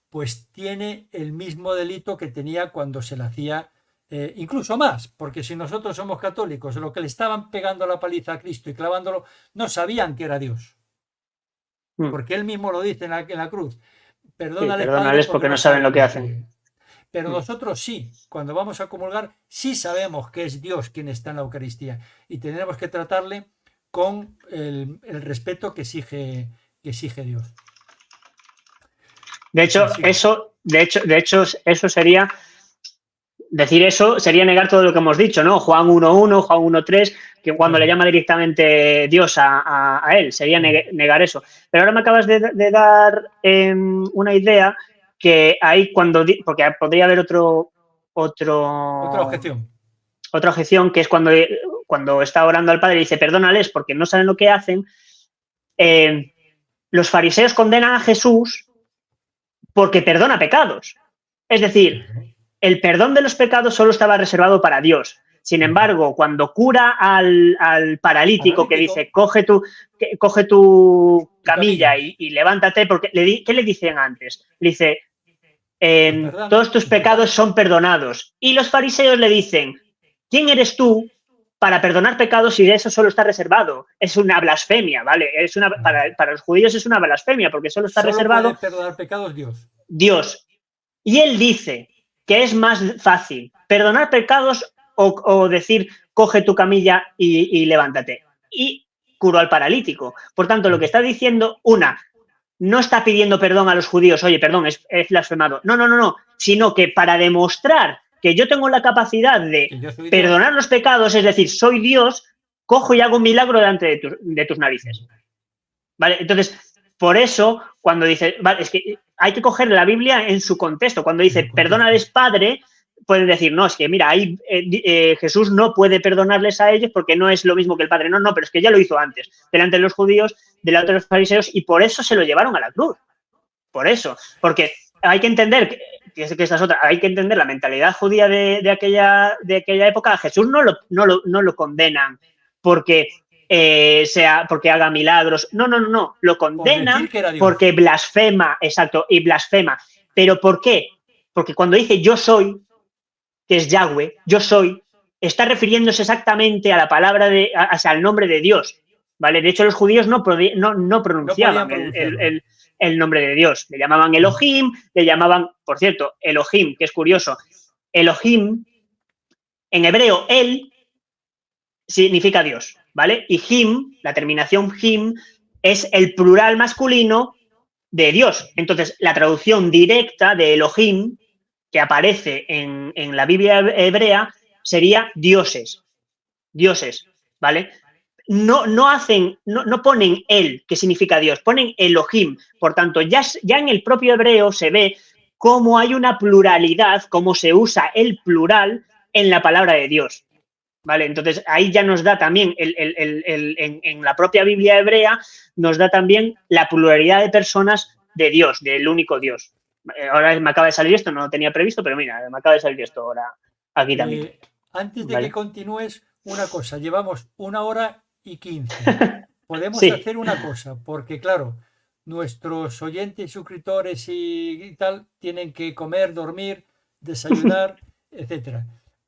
pues tiene el mismo delito que tenía cuando se le hacía, incluso más, porque si nosotros somos católicos, lo que le estaban pegando la paliza a Cristo y clavándolo, no sabían que era Dios. Porque él mismo lo dice en la cruz. Perdónales, perdónales Padre, porque no saben lo que hacen. Pero nosotros sí, cuando vamos a comulgar, sí sabemos que es Dios quien está en la Eucaristía y tenemos que tratarle con el respeto que exige Dios. De hecho, eso sería, decir eso sería negar todo lo que hemos dicho, ¿no? Juan 1.1, Juan 1.3, que cuando le llama directamente Dios a él, sería negar eso. Pero ahora me acabas de dar una idea que hay porque podría haber otra objeción. Otra objeción, que es cuando está orando al Padre y dice, perdónales porque no saben lo que hacen. Los fariseos condenan a Jesús porque perdona pecados. Es decir, el perdón de los pecados solo estaba reservado para Dios. Sin embargo, cuando cura al paralítico que dice, coge tu camilla y levántate, porque ¿qué le dicen antes? Le dice, todos tus pecados son perdonados. Y los fariseos le dicen, ¿quién eres tú para perdonar pecados si de eso solo está reservado? Es una blasfemia, ¿vale? Para los judíos es una blasfemia porque solo está reservado. Puede perdonar pecados Dios. Y él dice que es más fácil perdonar pecados o decir, coge tu camilla y levántate. Y curó al paralítico. Por tanto, lo que está diciendo, no está pidiendo perdón a los judíos, oye, perdón, es blasfemado. No, sino que para demostrar que yo tengo la capacidad de perdonar los pecados, es decir, soy Dios, cojo y hago un milagro delante de tus narices. ¿Vale? Entonces, por eso, cuando dice, vale, es que hay que coger la Biblia en su contexto. Cuando dice, perdónales, Padre, pueden decir, no, es que mira, ahí Jesús no puede perdonarles a ellos porque no es lo mismo que el Padre. No, pero es que ya lo hizo antes, delante de los judíos, delante de los fariseos, y por eso se lo llevaron a la cruz. Por eso, porque hay que entender que esta es otra, hay que entender la mentalidad judía de aquella época. A Jesús no lo condenan porque porque haga milagros. No, lo condenan porque blasfema, exacto, y blasfema. ¿Pero por qué? Porque cuando dice yo soy, que es Yahweh, yo soy, está refiriéndose exactamente a la palabra al nombre de Dios, ¿vale? De hecho, los judíos no pronunciaban el nombre de Dios. Le llamaban Elohim, por cierto, Elohim, que es curioso, Elohim, en hebreo, él significa Dios, ¿vale? Y Him, la terminación Him, es el plural masculino de Dios. Entonces, la traducción directa de Elohim, que aparece en la Biblia hebrea, sería dioses, ¿vale? No ponen él, que significa Dios, ponen Elohim. Por tanto, ya en el propio hebreo se ve cómo hay una pluralidad, cómo se usa el plural en la palabra de Dios. ¿Vale? Entonces, ahí ya nos da también, en la propia Biblia hebrea, nos da también la pluralidad de personas de Dios, del único Dios. Ahora me acaba de salir esto, no lo tenía previsto, pero mira, me acaba de salir esto ahora aquí también. Antes de ¿Vale? que continúes, una cosa, llevamos 1h15. Podemos hacer una cosa, porque claro, nuestros oyentes, suscriptores y tal tienen que comer, dormir, desayunar, etcétera.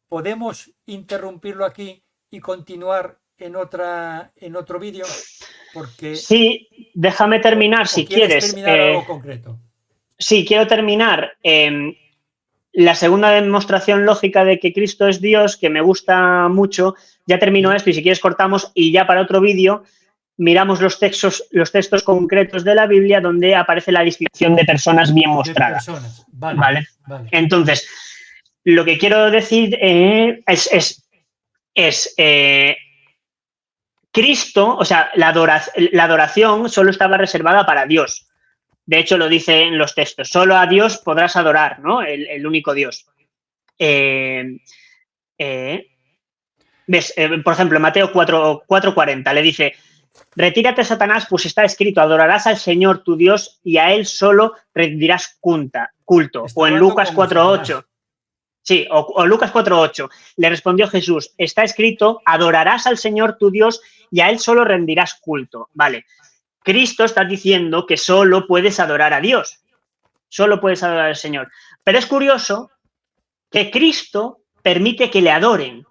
Podemos interrumpirlo aquí y continuar en otro vídeo, porque sí, déjame terminar si quieres. Terminar algo concreto. Sí, quiero terminar. La segunda demostración lógica de que Cristo es Dios, que me gusta mucho, ya termino esto y si quieres cortamos y ya para otro vídeo miramos los textos concretos de la Biblia donde aparece la descripción de personas bien mostrada. ¿Vale? Entonces, lo que quiero decir es Cristo, o sea, la adoración solo estaba reservada para Dios. De hecho, lo dice en los textos. Solo a Dios podrás adorar, ¿no? El único Dios. ¿Ves? Por ejemplo, en Mateo 4:40 le dice: retírate, Satanás, pues está escrito, adorarás al Señor tu Dios y a Él solo rendirás culto. O en Lucas 4:8. Sí, o Lucas 4:8. Le respondió Jesús: está escrito, adorarás al Señor tu Dios y a Él solo rendirás culto. Vale. Cristo está diciendo que solo puedes adorar a Dios. Solo puedes adorar al Señor. Pero es curioso que Cristo permite que le adoren.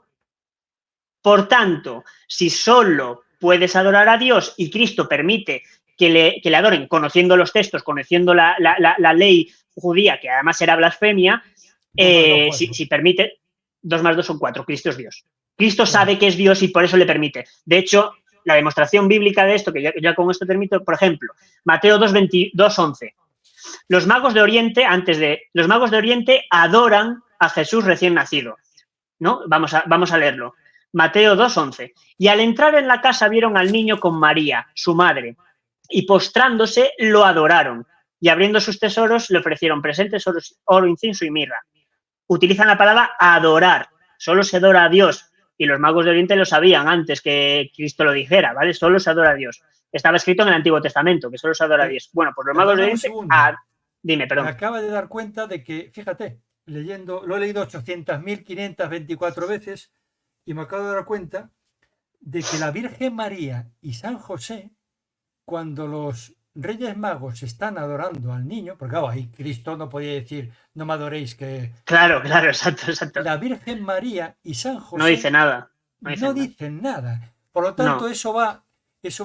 Por tanto, si solo puedes adorar a Dios y Cristo permite que le adoren, conociendo los textos, conociendo la ley judía, que además era blasfemia, si permite, 2 más 2 son 4, Cristo es Dios. Cristo sabe que es Dios y por eso le permite. De hecho, la demostración bíblica de esto, que ya con esto termino, por ejemplo, Mateo 2:11. Los magos de Oriente adoran a Jesús recién nacido, ¿no? Vamos a leerlo. Mateo 2:11. Y al entrar en la casa vieron al niño con María, su madre, y postrándose lo adoraron. Y abriendo sus tesoros le ofrecieron presentes, oro, incienso y mirra. Utilizan la palabra adorar. Solo se adora a Dios. Y los magos de Oriente lo sabían antes que Cristo lo dijera, ¿vale? Solo se adora a Dios. Estaba escrito en el Antiguo Testamento, que solo se adora a Dios. Bueno, pues los magos de Oriente... Dime, perdón. Me acaba de dar cuenta de que, fíjate, lo he leído 800.524 veces y me acabo de dar cuenta de que la Virgen María y San José, cuando los Reyes Magos están adorando al niño, porque claro, ahí Cristo no podía decir, no me adoréis, que... Claro, exacto. La Virgen María y San José... No dice nada. No dicen nada. Por lo tanto, eso va...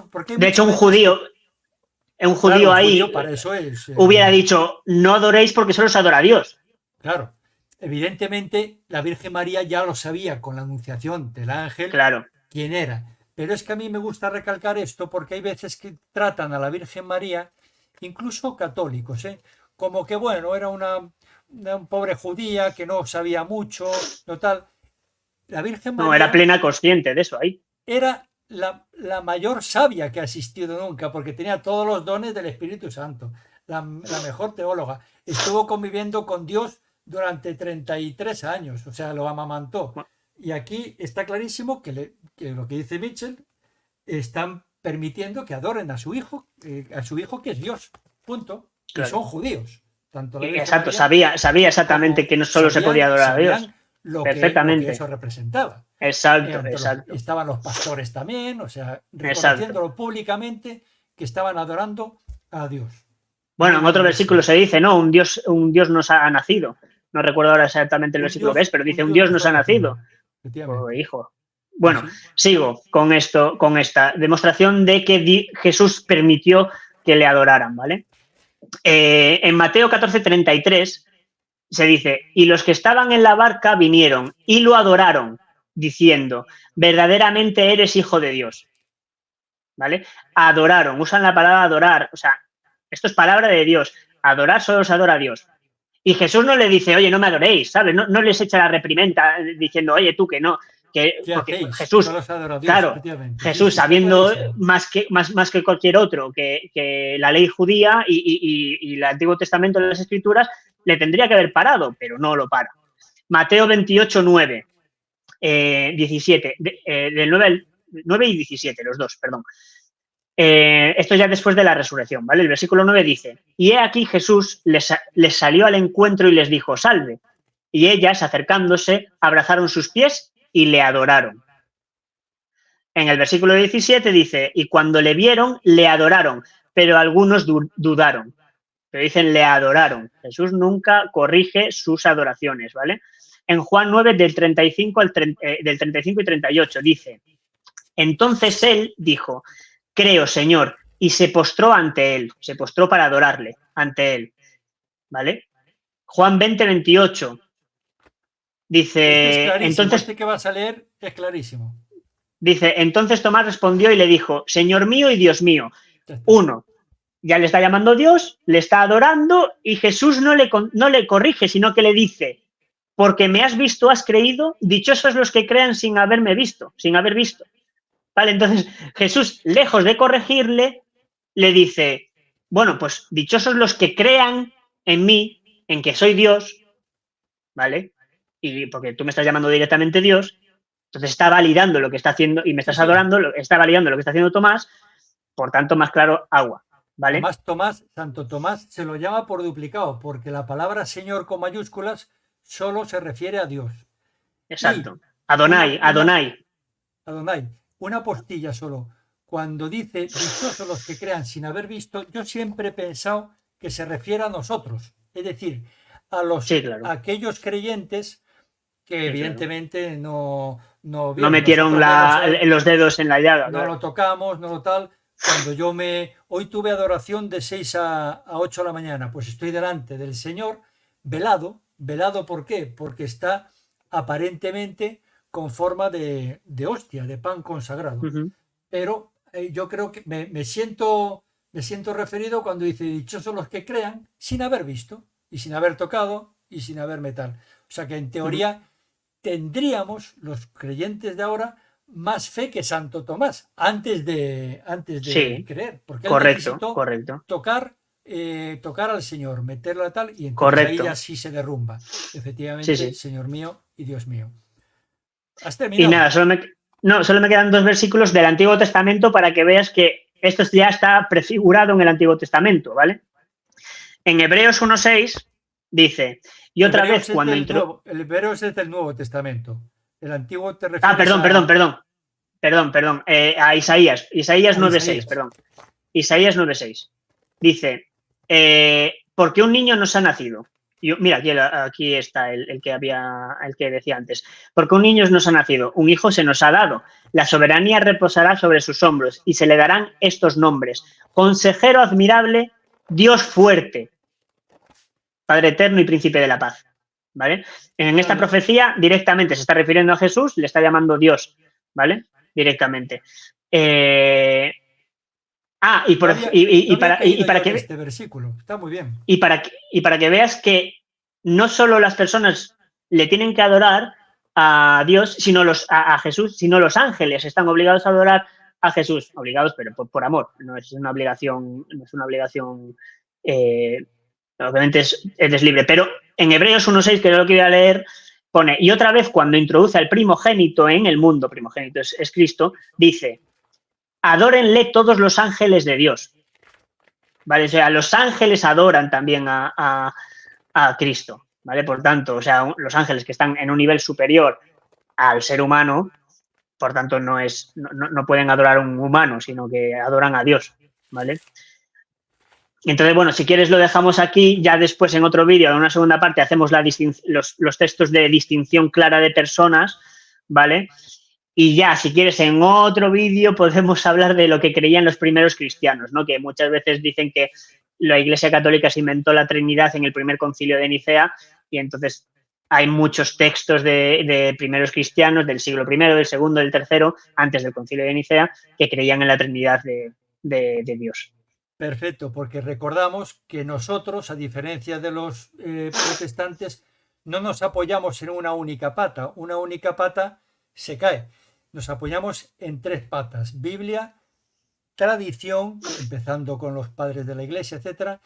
porque de hecho, un judío ahí para eso es, hubiera dicho, no adoréis porque solo se adora a Dios. Claro. Evidentemente, la Virgen María ya lo sabía con la anunciación del ángel quién era. Pero es que a mí me gusta recalcar esto porque hay veces que tratan a la Virgen María, incluso católicos, como que, bueno, era una pobre judía que no sabía mucho, no tal. La Virgen María... No, era plena consciente de eso ahí. Era la mayor sabia que ha existido nunca, porque tenía todos los dones del Espíritu Santo. La mejor teóloga. Estuvo conviviendo con Dios durante 33 años, o sea, lo amamantó. Y aquí está clarísimo que lo que dice Mitchell, están permitiendo que adoren a su hijo que es Dios, punto. Claro. Y son judíos. Tanto exacto, sabía exactamente que no solo se podía adorar a Dios. Perfectamente. Lo que eso representaba. Exacto. Estaban los pastores también, o sea, reconociéndolo públicamente que estaban adorando a Dios. Bueno, en otro versículo se dice, ¿no? Un Dios nos ha nacido. No recuerdo ahora exactamente el versículo que es, pero dice, un Dios nos ha nacido. Oh, hijo. Bueno, sigo con esta demostración de que Jesús permitió que le adoraran, ¿vale? En Mateo 14:33 se dice, y los que estaban en la barca vinieron y lo adoraron, diciendo, verdaderamente eres hijo de Dios. ¿Vale? Adoraron, usan la palabra adorar, o sea, esto es palabra de Dios, adorar solo se adora a Dios. Y Jesús no le dice, oye, no me adoréis, ¿sabes? No les echa la reprimenda diciendo, oye, tú que no. Porque Jesús, claro, Jesús sabiendo más que cualquier otro que la ley judía y el Antiguo Testamento de las Escrituras, le tendría que haber parado, pero no lo para. Mateo 28, 9, 17, del 9 y 17, los dos, perdón. Esto ya después de la resurrección, ¿vale? El versículo 9 dice, y he aquí Jesús les salió al encuentro y les dijo, salve. Y ellas, acercándose, abrazaron sus pies y le adoraron. En el versículo 17 dice, y cuando le vieron, le adoraron, pero algunos dudaron. Pero dicen, le adoraron. Jesús nunca corrige sus adoraciones, ¿vale? En Juan 9, del 35 y 38, dice, entonces él dijo, creo, Señor, y se postró ante él, se postró para adorarle ante él, ¿vale? Juan 20, 28, dice, Es clarísimo, entonces, que vas a leer es clarísimo. Dice, entonces Tomás respondió y le dijo, Señor mío y Dios mío. Uno, ya le está llamando Dios, le está adorando y Jesús no le corrige, sino que le dice, porque me has visto, has creído, dichosos los que crean sin haberme visto, sin haber visto. Vale, entonces Jesús, lejos de corregirle, le dice, bueno, pues dichosos los que crean en mí, en que soy Dios, ¿vale? Y porque tú me estás llamando directamente Dios, entonces está validando lo que está haciendo y me estás adorando, está validando lo que está haciendo Tomás, por tanto, más claro, agua, ¿vale? Además, Santo Tomás se lo llama por duplicado, porque la palabra Señor con mayúsculas solo se refiere a Dios. Exacto. Adonai. Adonai. Una postilla solo. Cuando dice dichosos los que crean sin haber visto, yo siempre he pensado que se refiere a nosotros, es decir, a aquellos creyentes que evidentemente no metieron los dedos en la llaga. No lo tocamos, no lo tal. Cuando hoy tuve adoración de 6 a 8 de la mañana, pues estoy delante del Señor velado. ¿Velado por qué? Porque está aparentemente con forma de hostia, de pan consagrado. Pero yo creo que me siento referido cuando dice dichosos los que crean sin haber visto y sin haber tocado y sin haber metal. O sea que en teoría tendríamos los creyentes de ahora más fe que Santo Tomás antes de creer, porque él necesitó tocar al Señor, meterla tal, y entonces ahí ya sí se derrumba. Efectivamente, Señor mío y Dios mío. ¿Has terminado? Y nada, solo me quedan 2 versículos del Antiguo Testamento para que veas que esto ya está prefigurado en el Antiguo Testamento, ¿vale? En Hebreos 1:6 dice, y otra vez cuando el Hebreos es del Nuevo Testamento. El Antiguo te refieres perdón. A Isaías 9:6, perdón. Isaías 9:6. Dice, porque un niño nos ha nacido. Mira, aquí está el que decía antes. Porque un niño nos ha nacido, un hijo se nos ha dado. La soberanía reposará sobre sus hombros y se le darán estos nombres. Consejero admirable, Dios fuerte, Padre eterno y príncipe de la paz. ¿Vale? En esta profecía directamente se está refiriendo a Jesús, le está llamando Dios, ¿vale? Directamente. Para que este versículo está muy bien. Y para que veas que no solo las personas le tienen que adorar a Dios, sino a Jesús, sino los ángeles están obligados a adorar a Jesús, obligados, pero por amor, no es una obligación, obviamente es libre, pero en Hebreos 1:6, que es lo que voy a leer, pone, y otra vez cuando introduce al primogénito en el mundo, primogénito es Cristo, dice, adórenle todos los ángeles de Dios. ¿Vale? O sea, los ángeles adoran también a Cristo, ¿vale? Por tanto, o sea, los ángeles que están en un nivel superior al ser humano, por tanto, no pueden adorar a un humano, sino que adoran a Dios, ¿vale? Entonces, bueno, si quieres lo dejamos aquí, ya después en otro vídeo, en una segunda parte, hacemos los textos de distinción clara de personas, ¿vale? Y ya, si quieres, en otro vídeo podemos hablar de lo que creían los primeros cristianos, ¿no? Que muchas veces dicen que la Iglesia Católica se inventó la Trinidad en el primer concilio de Nicea y entonces hay muchos textos de primeros cristianos del siglo I, del segundo, del tercero, antes del concilio de Nicea, que creían en la Trinidad de Dios. Perfecto, porque recordamos que nosotros, a diferencia de los protestantes, no nos apoyamos en una única pata. Una única pata se cae. Nos apoyamos en 3 patas: Biblia, tradición, empezando con los padres de la Iglesia, etcétera,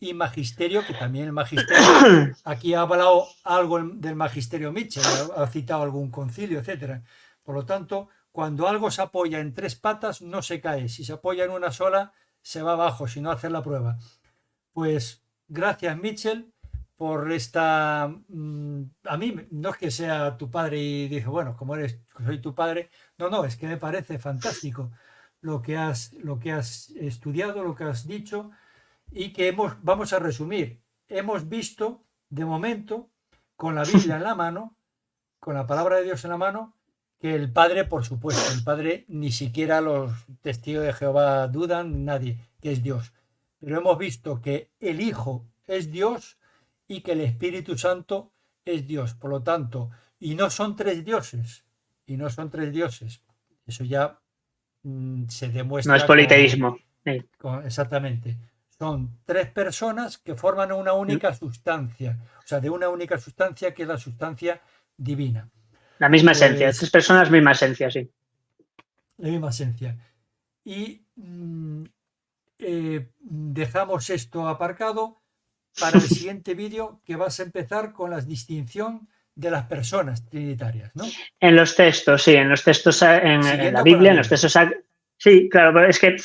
y magisterio, que también el magisterio, aquí ha hablado algo del magisterio Mitchell, ha citado algún concilio, etcétera. Por lo tanto, cuando algo se apoya en 3 patas, no se cae. Si se apoya en una sola, se va abajo, si no hace la prueba. Pues gracias, Mitchell, por esta... a mí no es que sea tu padre y dije, bueno, como soy tu padre, no, es que me parece fantástico lo que has estudiado, lo que has dicho, y que vamos a resumir. Hemos visto, de momento, con la Biblia en la mano, con la palabra de Dios en la mano, que el Padre, por supuesto, el Padre ni siquiera los testigos de Jehová dudan, nadie, que es Dios. Pero hemos visto que el Hijo es Dios y que el Espíritu Santo es Dios. Por lo tanto, y no son 3 dioses, Eso ya se demuestra. No es politeísmo. Exactamente. Son 3 personas que forman una única sustancia. O sea, de una única sustancia que es la sustancia divina. La misma esencia. 3 personas, misma esencia, sí. La misma esencia. Y dejamos esto aparcado para el siguiente vídeo, que vas a empezar con la distinción de las personas trinitarias, ¿no? En los textos, sí, en los textos, en la Biblia, en los textos... Sí, claro, pero es que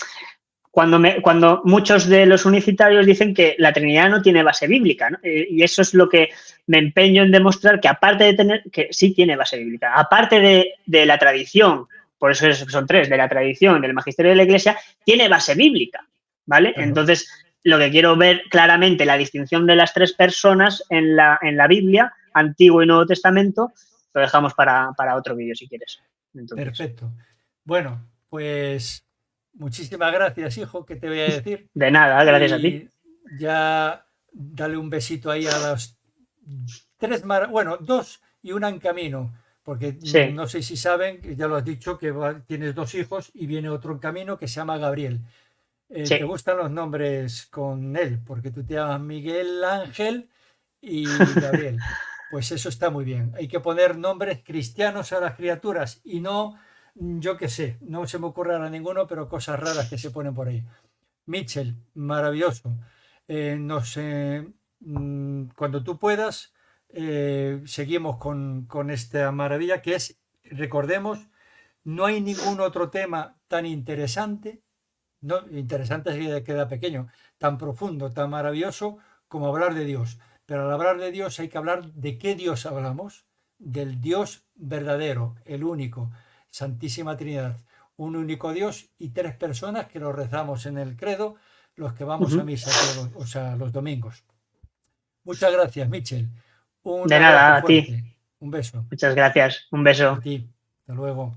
cuando muchos de los unicitarios dicen que la Trinidad no tiene base bíblica, ¿no? Y eso es lo que me empeño en demostrar, que aparte de tener, que sí tiene base bíblica, aparte de la tradición, por eso son 3, de la tradición, del magisterio de la Iglesia, tiene base bíblica, ¿vale? Claro. Entonces, lo que quiero ver claramente, la distinción de las 3 personas en la Biblia, Antiguo y Nuevo Testamento, lo dejamos para otro vídeo, si quieres. Entonces. Perfecto. Bueno, pues muchísimas gracias, hijo, ¿qué te voy a decir? De nada, gracias a ti. Ya dale un besito ahí a los 2 y una en camino, porque sí. No sé si saben, ya lo has dicho, que tienes 2 hijos y viene otro en camino que se llama Gabriel. Sí. Te gustan los nombres con él, porque tú te llamas Miguel Ángel y Gabriel. Pues eso está muy bien. Hay que poner nombres cristianos a las criaturas y no, yo qué sé, no se me ocurre ahora ninguno, pero cosas raras que se ponen por ahí. Mitchell, maravilloso. Cuando tú puedas, seguimos con esta maravilla que es, recordemos, no hay ningún otro tema tan interesante, no, interesante es que queda pequeño, tan profundo, tan maravilloso como hablar de Dios. Pero al hablar de Dios hay que hablar de qué Dios hablamos, del Dios verdadero, el único, Santísima Trinidad, un único Dios y 3 personas que lo rezamos en el credo, los que vamos a misa todos, o sea, los domingos. Muchas gracias, Mitchell. De nada, a ti. Un beso. Muchas gracias. Un beso. A ti. Hasta luego.